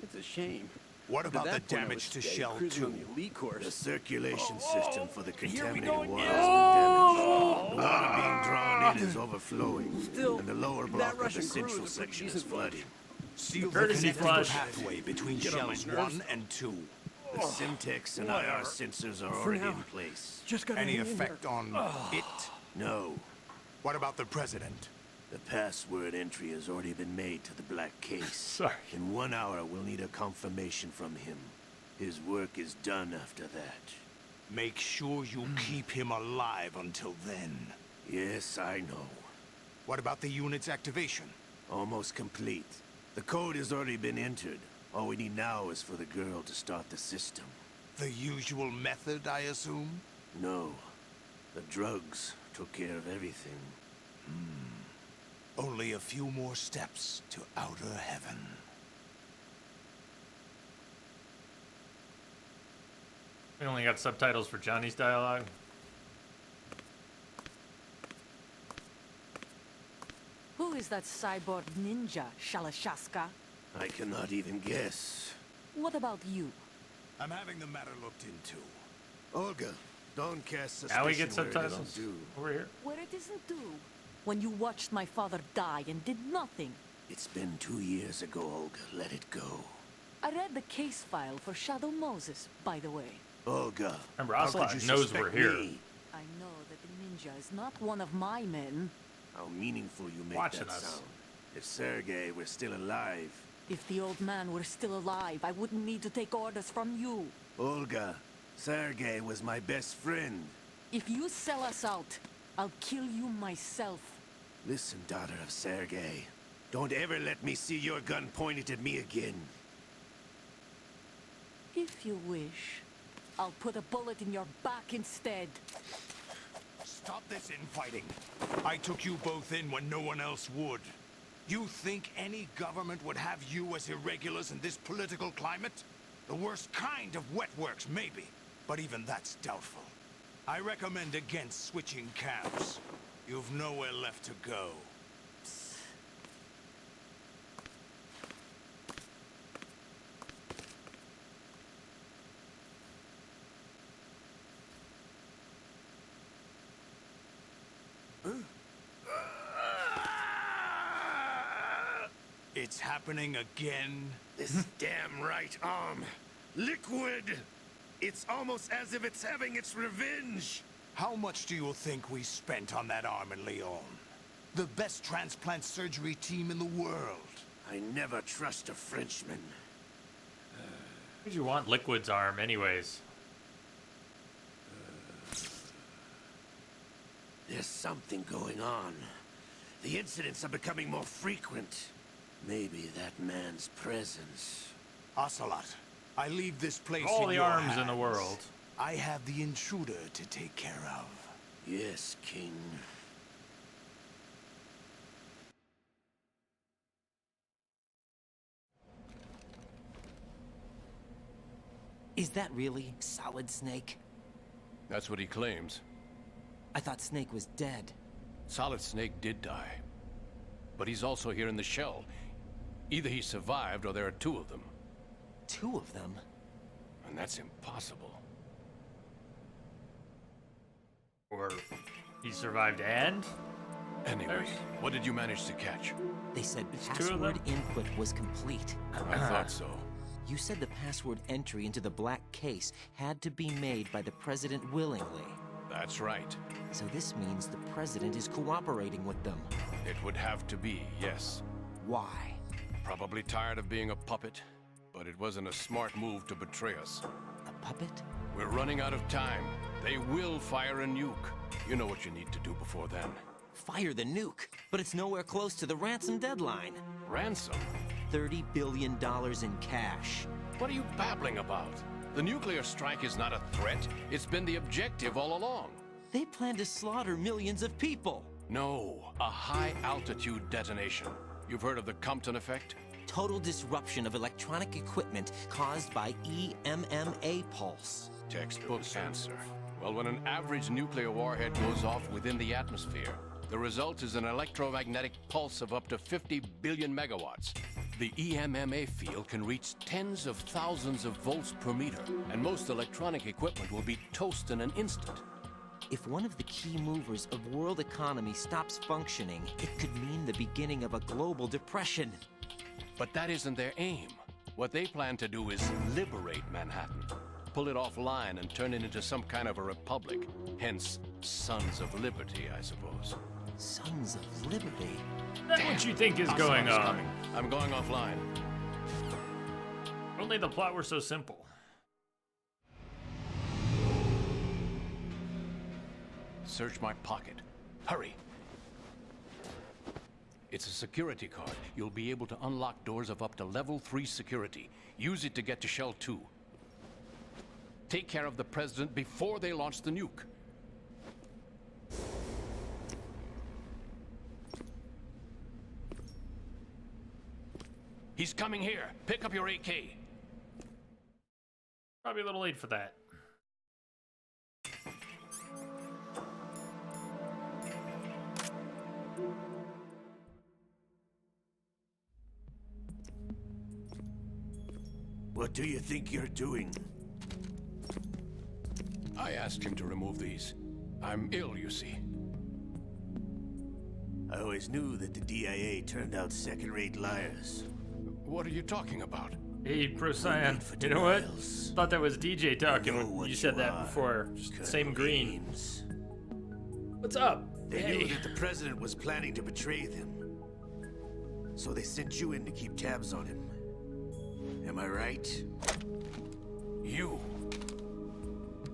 It's a shame. What At about the that point, I damage was to steady Shell cruising 2? on the elite course. The circulation system for the Here we contaminated go water again. has been damaged. is overflowing, and the lower block of the central section is flooding. Seal the Courtesy connecting flush. pathway between Get on my shells nerves. 1 and 2. The Simtex and IR sensors are already in place. Just got Any hang in effect there. on it? No. What about the president? The password entry has already been made to the black case. Sorry. In 1 hour, we'll need a confirmation from him. His work is done after that. Make sure you keep him alive until then. Yes, I know. What about the unit's activation? Almost complete. The code has already been entered. All we need now is for the girl to start the system. The usual method, I assume? No. The drugs took care of everything. Only a few more steps to outer heaven. We only got subtitles for Johnny's dialogue. Who is that cyborg ninja, Shalashaska? I cannot even guess. What about you? I'm having the matter looked into. Olga, don't cast suspicion Now we get where it isn't subtitles due. over here. Where it isn't due. When you watched my father die and did nothing. It's been 2 years ago, Olga. Let it go. I read the case file for Shadow Moses, by the way. Olga, Remember, how could Ocelot you knows suspect we're here. me? I know that the ninja is not one of my men. How meaningful you make Watching that us. sound. If Sergei were still alive... If the old man were still alive, I wouldn't need to take orders from you. Olga, Sergei was my best friend. If you sell us out, I'll kill you myself. Listen, daughter of Sergei. Don't ever let me see your gun pointed at me again. If you wish, I'll put a bullet in your back instead. Stop this infighting. I took you both in when no one else would. You think any government would have you as irregulars in this political climate? The worst kind of wet works, maybe. But even that's doubtful. I recommend against switching camps. You've nowhere left to go. It's happening again. This damn right arm. Liquid! It's almost as if it's having its revenge! How much do you think we spent on that arm in Lyon? The best transplant surgery team in the world. I never trust a Frenchman. Why'd you want Liquid's arm, anyways? There's something going on. The incidents are becoming more frequent. Maybe that man's presence. Ocelot, I leave this place All in the your arms in the hands. world. I have the intruder to take care of. Yes, King. Is that really Solid Snake? That's what he claims. I thought Snake was dead. Solid Snake did die. But he's also here in the shell. Either he survived or there are two of them. Two of them? And that's impossible. Or he survived and? Anyway, what did you manage to catch? They said two of password input was complete. I thought so. You said the password entry into the black case had to be made by the president willingly. That's right. So this means the president is cooperating with them. It would have to be, yes. Why? Probably tired of being a puppet, but it wasn't a smart move to betray us. A puppet? We're running out of time. They will fire a nuke. You know what you need to do before then. Fire the nuke, but it's nowhere close to the ransom deadline. Ransom? $30 billion in cash. What are you babbling about? The nuclear strike is not a threat. It's been the objective all along. They plan to slaughter millions of people. No, a high-altitude detonation. You've heard of the Compton effect? Total disruption of electronic equipment caused by EMMA pulse. Textbook answer. Well, when an average nuclear warhead goes off within the atmosphere, the result is an electromagnetic pulse of up to 50 billion megawatts. The EMMA field can reach tens of thousands of volts per meter, and most electronic equipment will be toast in an instant. If one of the key movers of world economy stops functioning, it could mean the beginning of a global depression. But that isn't their aim. What they plan to do is liberate Manhattan. Pull it offline and turn it into some kind of a republic. Hence, Sons of Liberty, I suppose. Sons of Liberty? That's what you think is going on. I'm going offline. Only the plot were so simple. Search my pocket. Hurry. It's a security card. You'll be able to unlock doors of up to level 3 security. Use it to get to Shell 2. Take care of the president before they launch the nuke. He's coming here. Pick up your AK. Probably a little late for that. What do you think you're doing? I asked him to remove these. I'm ill, you see. I always knew that the DIA turned out second-rate liars. What are you talking about? Hey, Procyon, you know what? Thought that was DJ talking when you said that before. Just same green. What's up? They knew that the president was planning to betray them. So they sent you in to keep tabs on him. Am I right? You.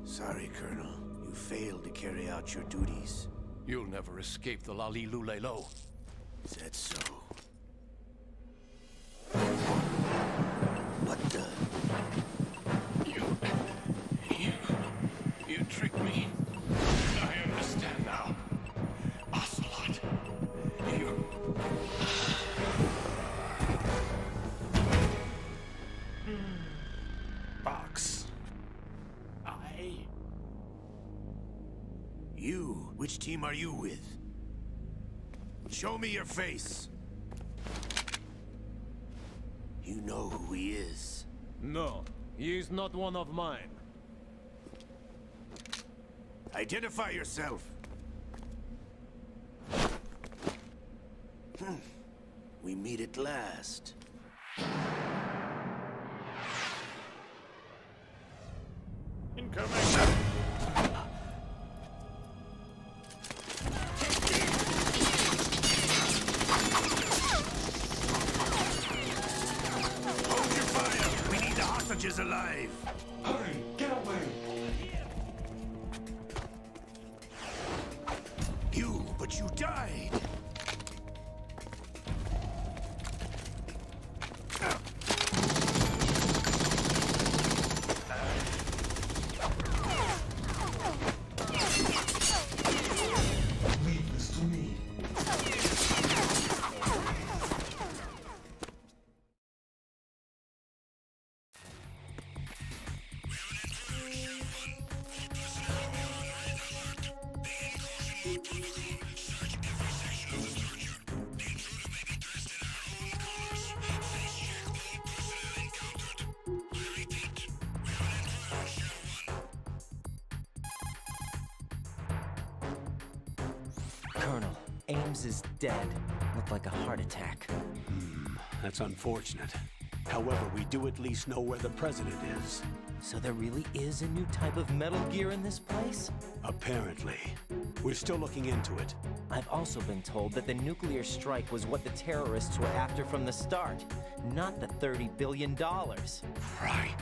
Sorry, Colonel. You failed to carry out your duties. You'll never escape the Lali Lulelo. Is that so? What the? You tricked me. I understand now. Ocelot. You... Box. You? Which team are you with? Show me your face. You know who he is. No, he is not one of mine. Identify yourself. We meet at last. Incoming. Is alive. Hurry, get away. But you died. Leave this to me. Colonel, Ames is dead. Looked like a heart attack. That's unfortunate. However, we do at least know where the president is. So there really is a new type of Metal Gear in this place? Apparently. We're still looking into it. I've also been told that the nuclear strike was what the terrorists were after from the start, not the $30 billion. Right.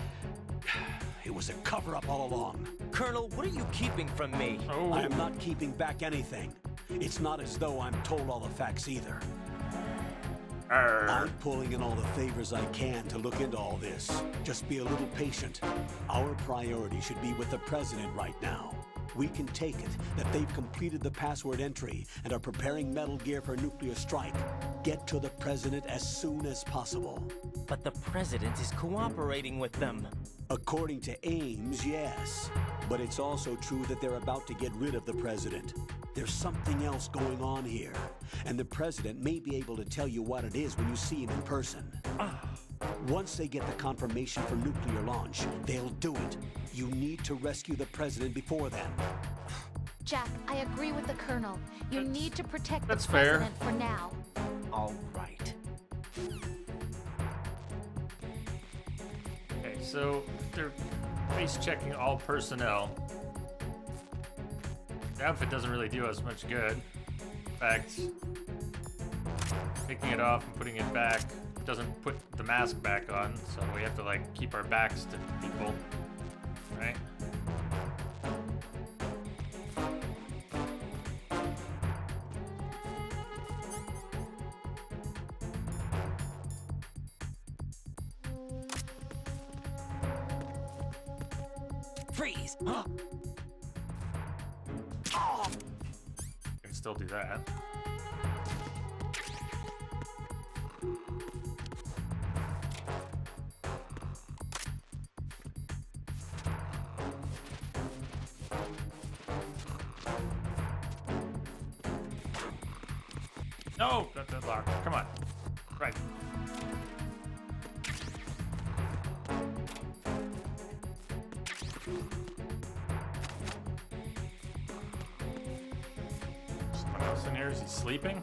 It was a cover-up all along. Colonel, what are you keeping from me? I am not keeping back anything. It's not as though I'm told all the facts either. I'm pulling in all the favors I can to look into all this. Just be a little patient. Our priority should be with the president right now. We can take it that they've completed the password entry and are preparing Metal Gear for nuclear strike. Get to the president as soon as possible. But the president is cooperating with them. According to Ames, yes. But it's also true that they're about to get rid of the president. There's something else going on here, and the president may be able to tell you what it is when you see him in person. Once they get the confirmation for nuclear launch, they'll do it. You need to rescue the president before then. Jack, I agree with the Colonel. You need to protect that's the fair. President for now. All right. Okay, so they're face checking all personnel. The outfit doesn't really do us much good. In fact, taking it off and putting it back doesn't put the mask back on, so we have to like keep our backs to people, right? Freeze! Can still do that. No, not that lock. Come on. Right. Someone else in here? Is he sleeping?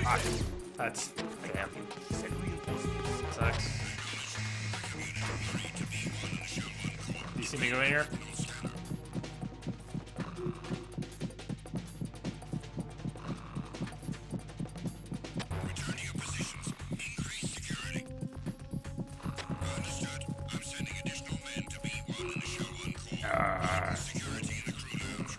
Ah, that's damn. Sucks. Do you see me go in here? Return to your positions. Increase security. Understood. I'm sending additional men to B1 and the Shell 1 core. Security in the crew lounge.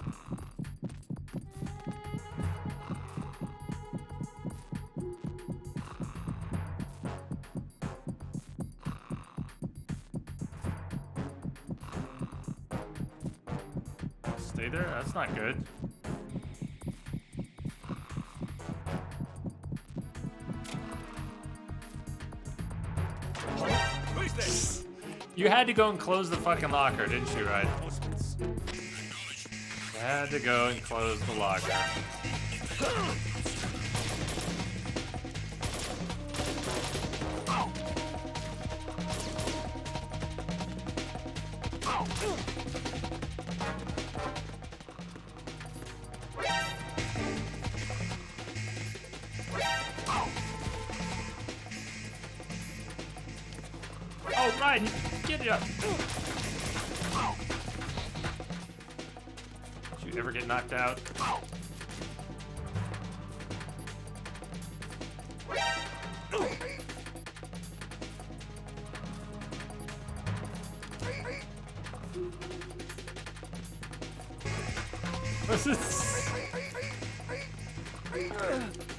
Stay there? That's not good. You had to go and close the fucking locker, didn't you, Ryan? You had to go and close the locker. Oh, Ryan, get it up. Did you ever get knocked out? What's this?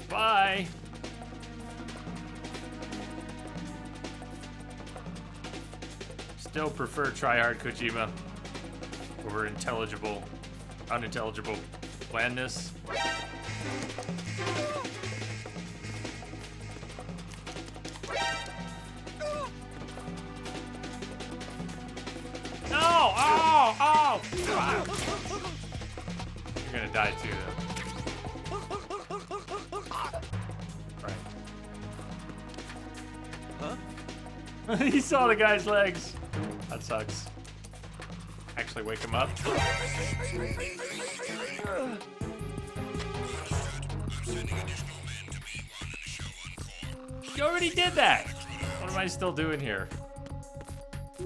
Bye. Still prefer tryhard Kojima over unintelligible blandness. No! Oh! Oh! You're gonna die too, though. Right. Huh? He saw the guy's legs. That sucks. Actually wake him up. You already did that! What am I still doing here? I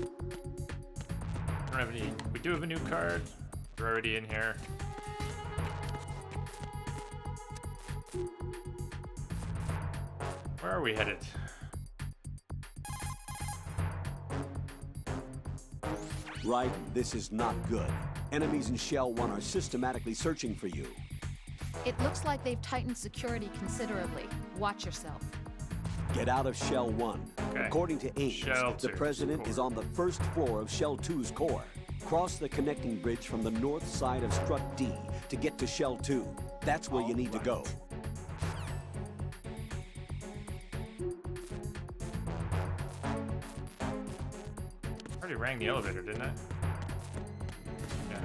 don't have any. We do have a new card. We're already in here. Where are we headed? Right, this is not good. Enemies in Shell 1 are systematically searching for you. It looks like they've tightened security considerably. Watch yourself. Get out of Shell 1. Okay. According to Ames, Shell the 2's President core. is on the first floor of Shell 2's core. Cross the connecting bridge from the north side of Strut D to get to Shell 2. That's where you need to go. I already rang the elevator, didn't I? Yeah.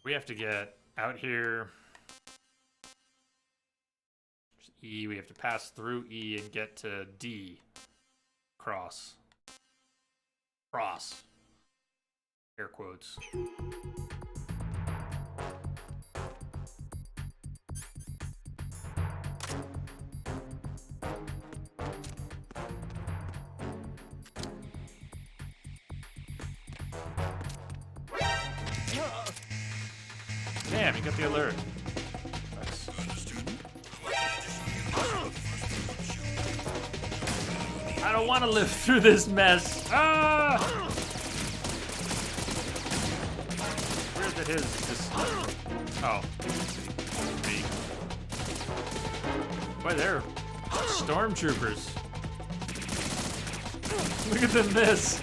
We have to get out here. There's E. We have to pass through E and get to D. Cross. Cross. Air quotes. Damn, you got the alert. Nice. I don't want to live through this mess. Ah! Where's it his? This... Oh. Me. Boy, they're stormtroopers. Look at them miss.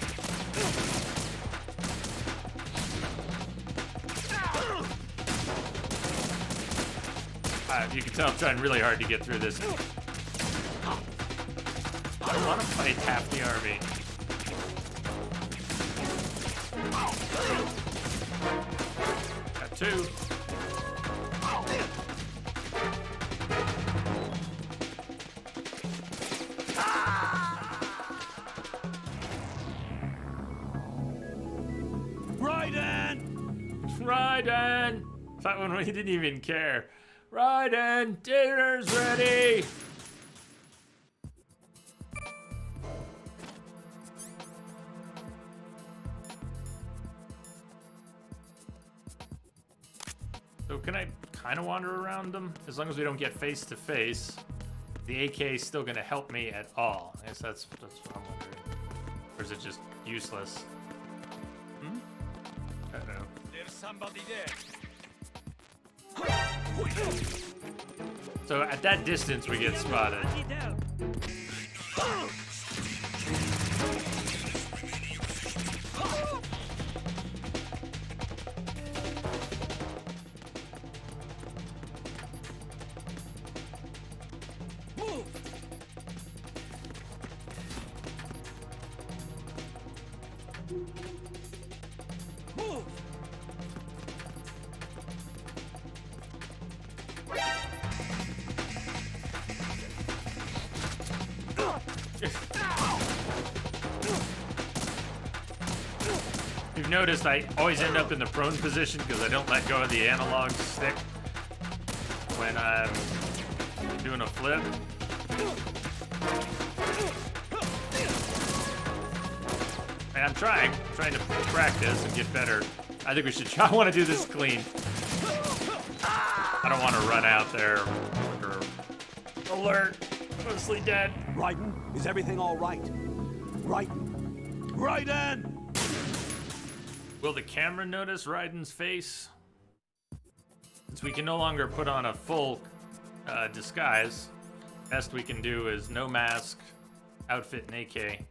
You can tell I'm trying really hard to get through this. I don't want to fight half the army. Got two. Raiden! Raiden! That one, he didn't even care. Raiden, dinner's ready! So can I kind of wander around them? As long as we don't get face to face. The AK is still going to help me at all. I guess that's what I'm wondering. Or is it just useless? Hmm? I don't know. There's somebody there. So at that distance we get spotted. You've noticed I always end up in the prone position because I don't let go of the analog stick when I'm doing a flip. And I'm trying to practice and get better. I think we should try. I want to do this clean. I don't want to run out there. Alert! Mostly dead. Raiden, is everything all right? Raiden! Raiden! Will the camera notice Raiden's face? Since we can no longer put on a full disguise, best we can do is no mask, outfit, and AK.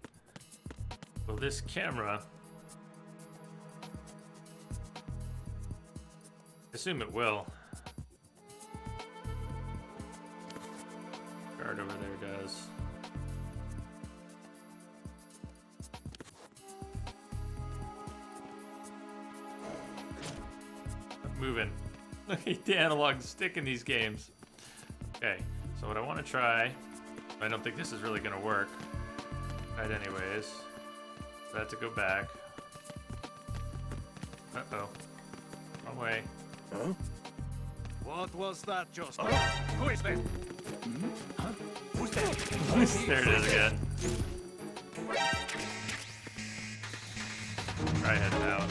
Will this camera... I assume it will. Guard over there does. Moving. Look at the analog stick in these games. Okay, so what I want to try, I don't think this is really going to work. Right, anyways. So I have to go back. Uh-oh. Wrong way. Huh? What was that just? Who is there? Huh? Who's there? There it is again. Try heading out.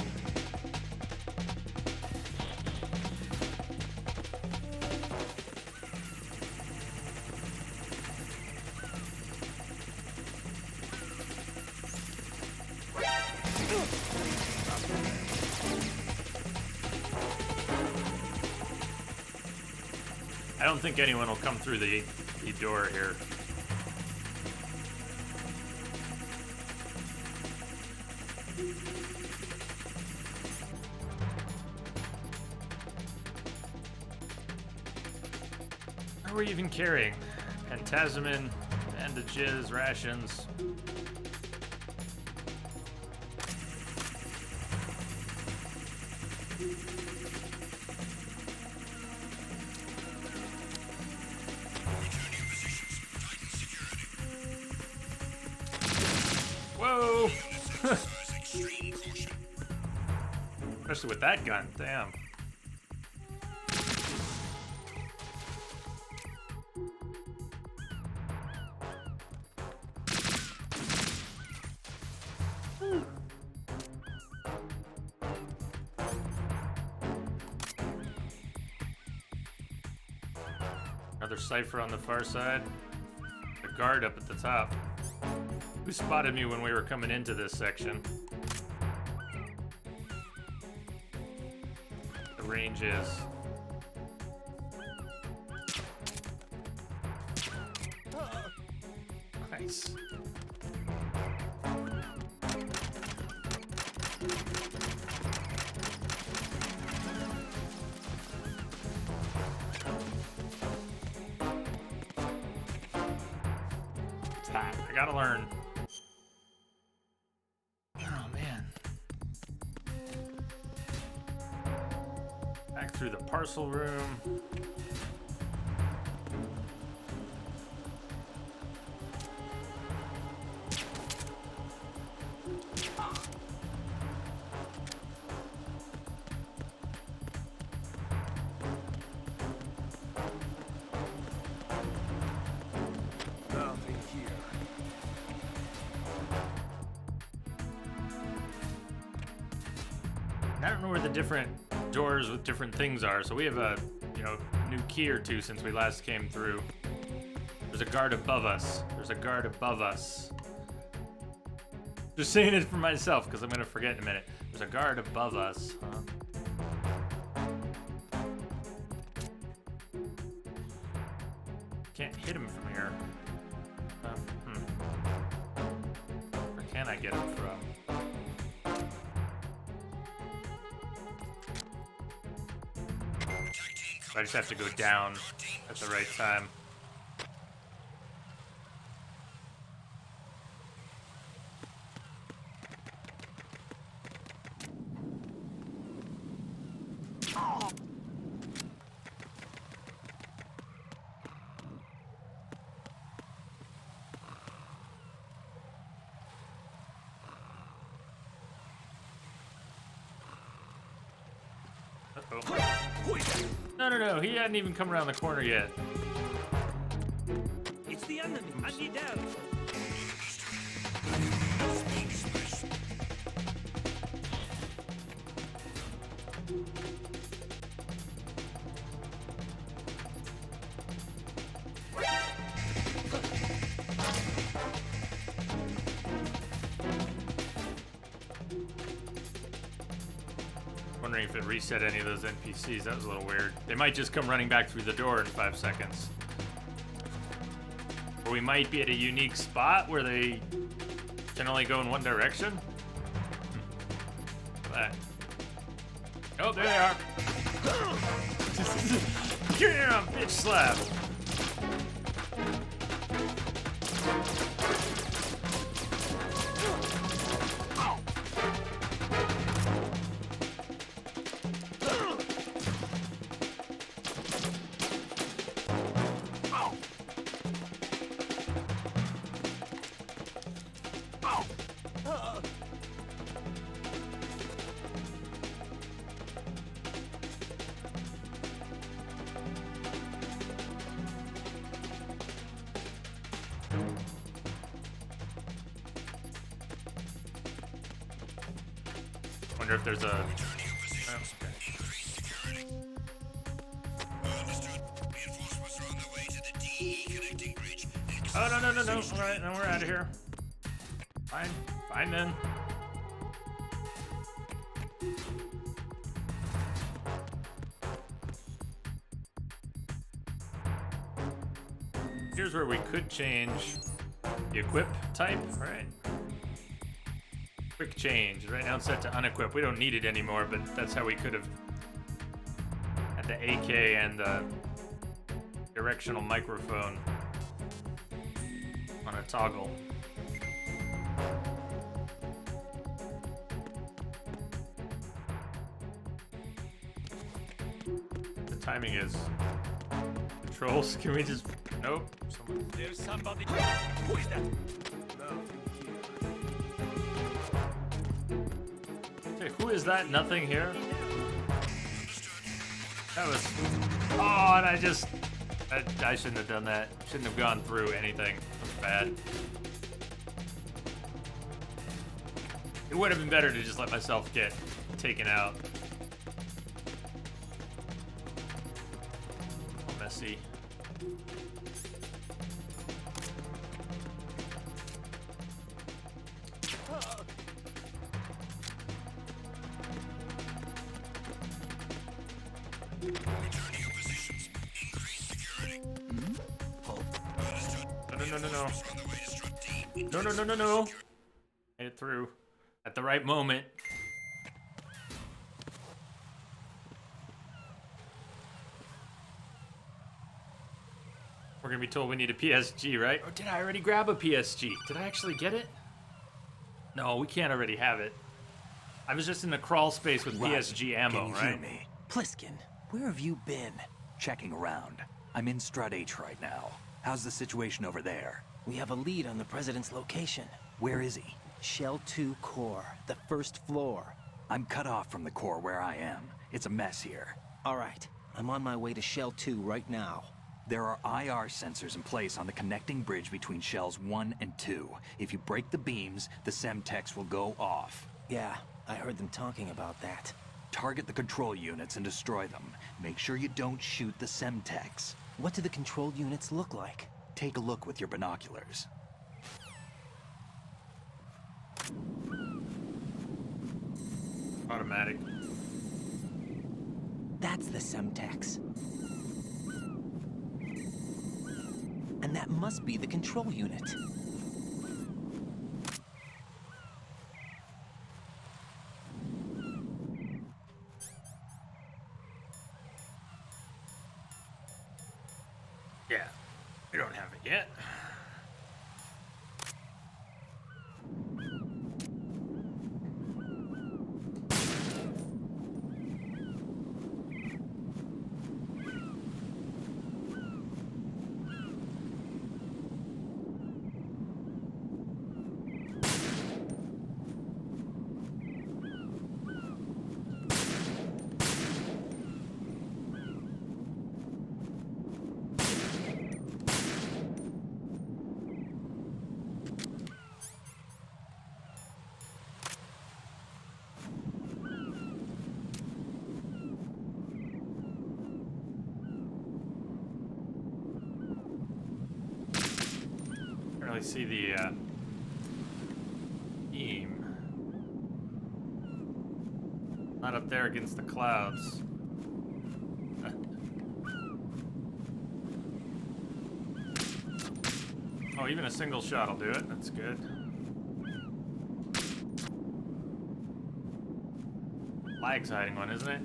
I don't think anyone will come through the door here. What are we even carrying? Pentazemin, bandages, rations. especially with that gun. Damn. Another cipher on the far side. The guard up at the top. Who spotted me when we were coming into this section? The range is. Nice. I gotta learn. Oh man. Back through the parcel room. I don't know where the different doors with different things are, so we have a, new key or two since we last came through. There's a guard above us. There's a guard above us. Just saying it for myself, because I'm gonna forget in a minute. There's a guard above us, huh? Can't hit him from here. Where can I get him from? I just have to go down at the right time. No, he hadn't even come around the corner yet. It's the enemy. I need help. Wondering if it reset any of those NPCs. That was a little weird. They might just come running back through the door in 5 seconds. Or we might be at a unique spot where they can only go in one direction. Oh, there they are. Yeah, bitch slap. Wonder if there's a... Oh, no. Alright, now we're out of here. Fine then. Here's where we could change the equip type, right? Quick change. Right now it's set to unequip. We don't need it anymore, but that's how we could have had the AK and the directional microphone on a toggle. The timing is controls. Can we just... Nope. There's somebody. Who is that? Okay, who is that? Nothing here. That was... Oh, and I just... I shouldn't have done that. Shouldn't have gone through anything. That was bad. It would have been better to just let myself get taken out. Oh, messy. No. Made it through at the right moment. We're gonna be told we need a PSG, right? Or did I already grab a PSG? Did I actually get it? No, we can't already have it. I was just in the crawl space with PSG ammo, can you right? hear me? Pliskin, where have you been? Checking around. I'm in Strut H right now. How's the situation over there? We have a lead on the President's location. Where is he? Shell 2 core, the first floor. I'm cut off from the core where I am. It's a mess here. All right, I'm on my way to Shell 2 right now. There are IR sensors in place on the connecting bridge between Shells 1 and 2. If you break the beams, the Semtex will go off. Yeah, I heard them talking about that. Target the control units and destroy them. Make sure you don't shoot the Semtex. What do the control units look like? Take a look with your binoculars. Automatic. That's the Semtex. And that must be the control unit. Yeah, we don't have it yet. Really see the beam. Not up there against the clouds. Oh, even a single shot will do it. That's good. Flag's hiding one, isn't it?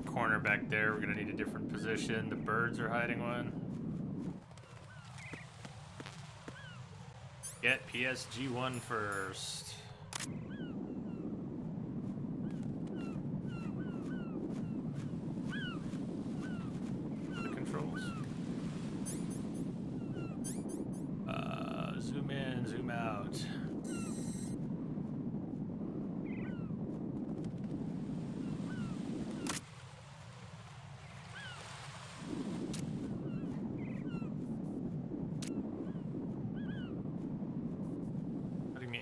Corner back there, we're gonna need a different position. The birds are hiding one. Get PSG-1 first. The controls. Zoom in, zoom out.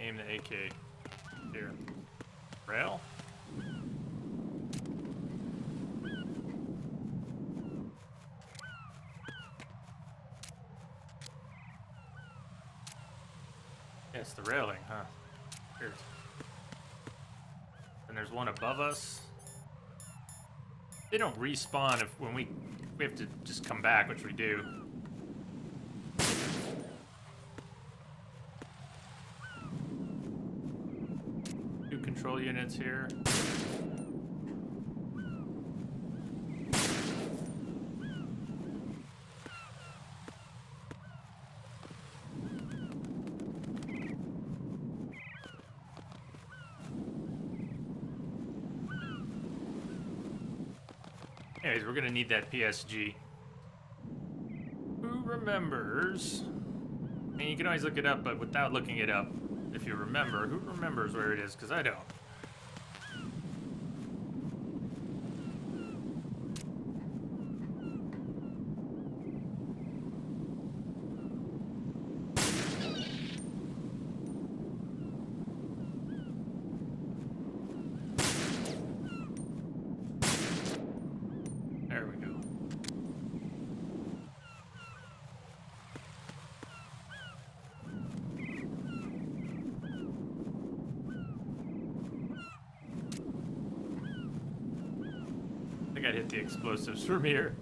Aim the AK here. Rail? Yeah, it's the railing, huh? Weird. And there's one above us. They don't respawn when we have to just come back, which we do. Control units here. Anyways, we're gonna need that PSG. Who remembers? I mean, you can always look it up, but without looking it up, if you remember. Who remembers where it is? Because I don't. There we go. I think I'd hit the explosives from here.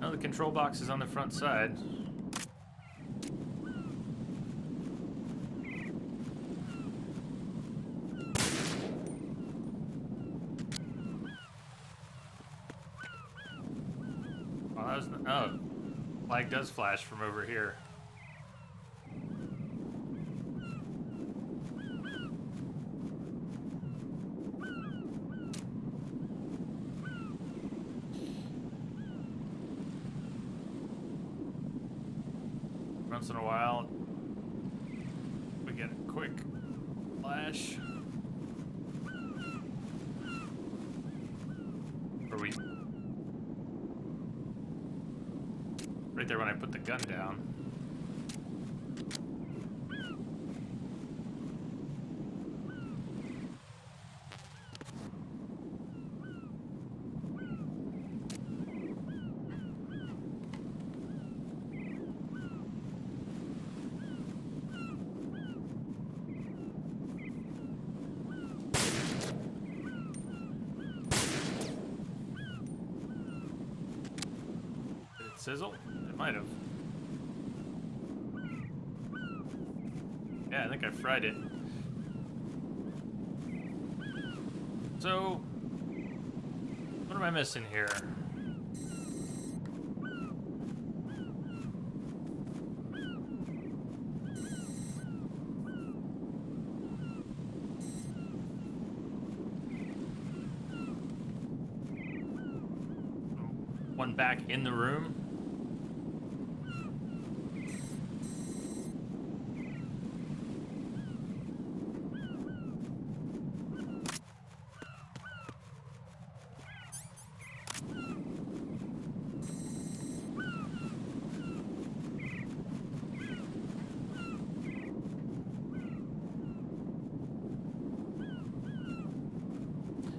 Oh, the control box is on the front side. Well, that was oh, flag does flash from over here. Once in a while, we get a quick flash. Or we... Right there when I put the gun down. Sizzle? It might have. Yeah, I think I fried it. So, what am I missing here? One back in the room.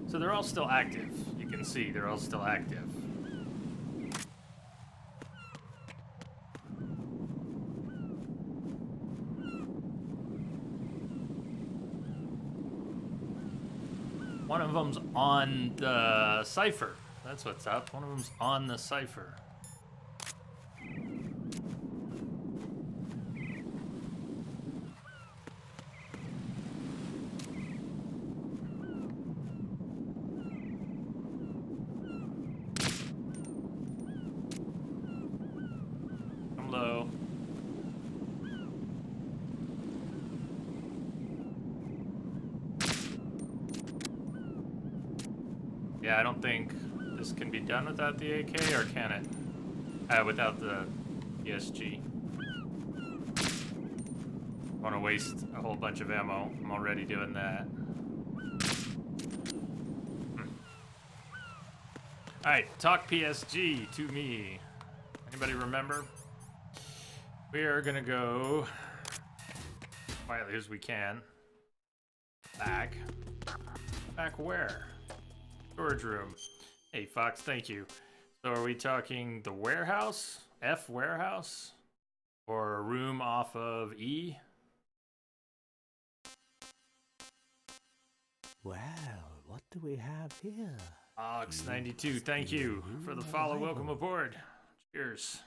So they're all still active. You can see they're all still active. One of them's on the cipher. That's what's up. One of them's on the cipher. Hello. Yeah, I don't think this can be done without the AK, or can it? Without the PSG. I want to waste a whole bunch of ammo. I'm already doing that. Alright, talk PSG to me. Anybody remember? We are gonna go quietly as we can. Back. Back where? Storage room. Hey, Fox, thank you. So are we talking the warehouse? F warehouse? Or a room off of E? Well, what do we have here? Ox92, thank you for the follow. Welcome aboard. Cheers.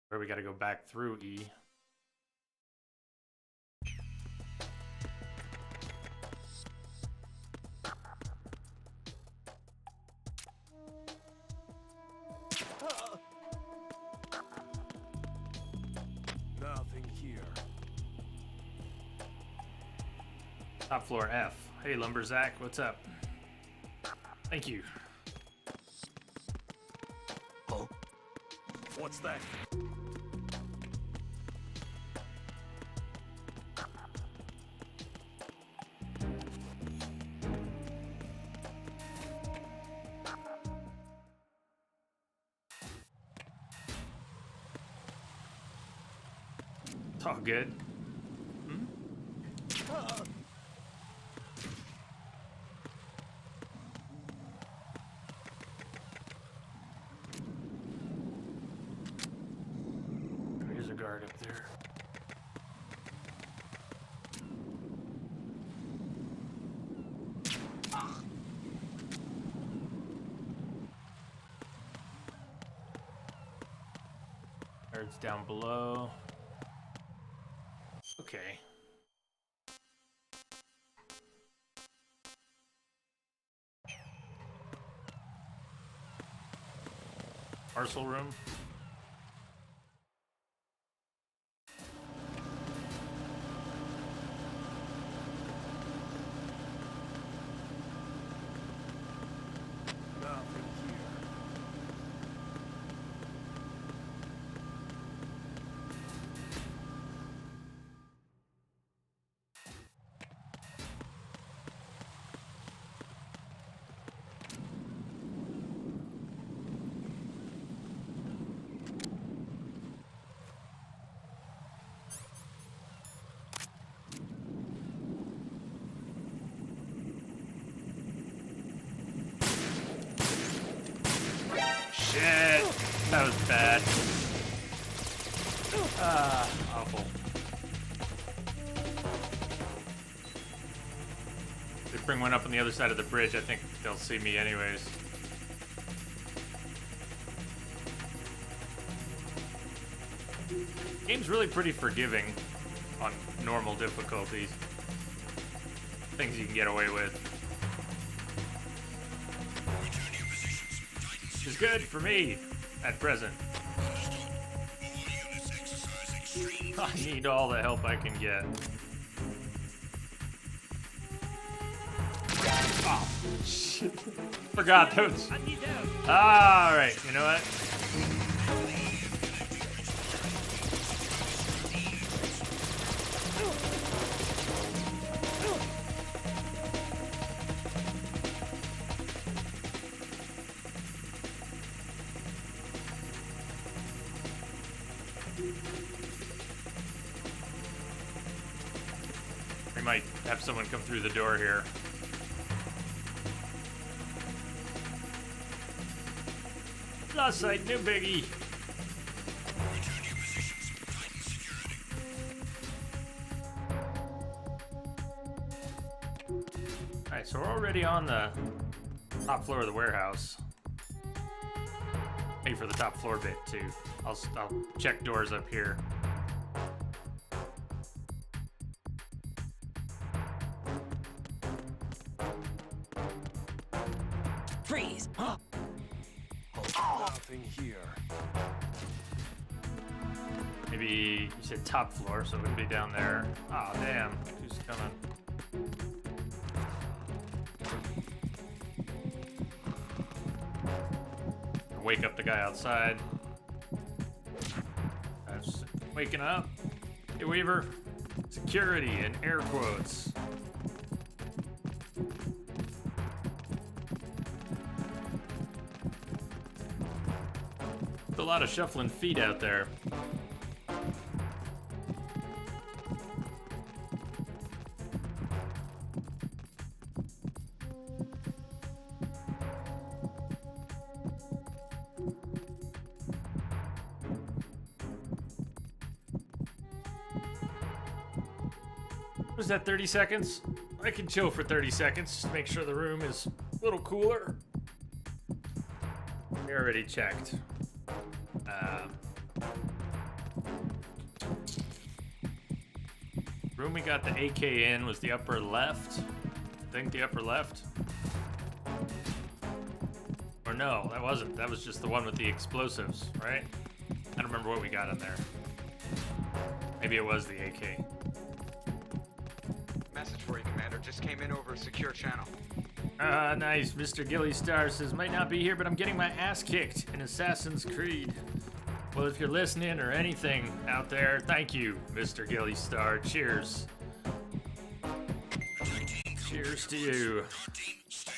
Where we gotta go back through E. Nothing here. Top floor F. Hey, Lumberzack, what's up? Thank you. What's that? It's all good. There's a guard up there. Guards down below. Okay. Parcel room. Nothing here. Shit, that was bad. Awful. They bring one up on the other side of the bridge. I think they'll see me anyways. Game's really pretty forgiving on normal difficulties. Things you can get away with. Which is good for me at present. I need all the help I can get. Oh, shit. Forgot those. Alright, you know what? We might have someone come through the door here. Lost sight, new biggie. Return to your positions. Tighten security. Alright, so we're already on the top floor of the warehouse. Wait for the top floor bit too. I'll check doors up here. Freeze! Nothing here. Maybe you said top floor, so it would be down there. Oh damn, who's coming? Wake up the guy outside. That's waking up. Hey Weaver, security in air quotes. A lot of shuffling feet out there. Was that 30 seconds? I can chill for 30 seconds, just make sure the room is a little cooler. We already checked. Room we got the AK in was the upper left. I think the upper left. Or no, that wasn't. That was just the one with the explosives, right? I don't remember what we got in there. Maybe it was the AK. Message for you, Commander. Just came in over a secure channel. Nice. Mr. Gilly Star says, might not be here, but I'm getting my ass kicked in Assassin's Creed. Well, if you're listening or anything out there, thank you, Mr. Gilly Star. Cheers. Cheers to you. Guard team, stay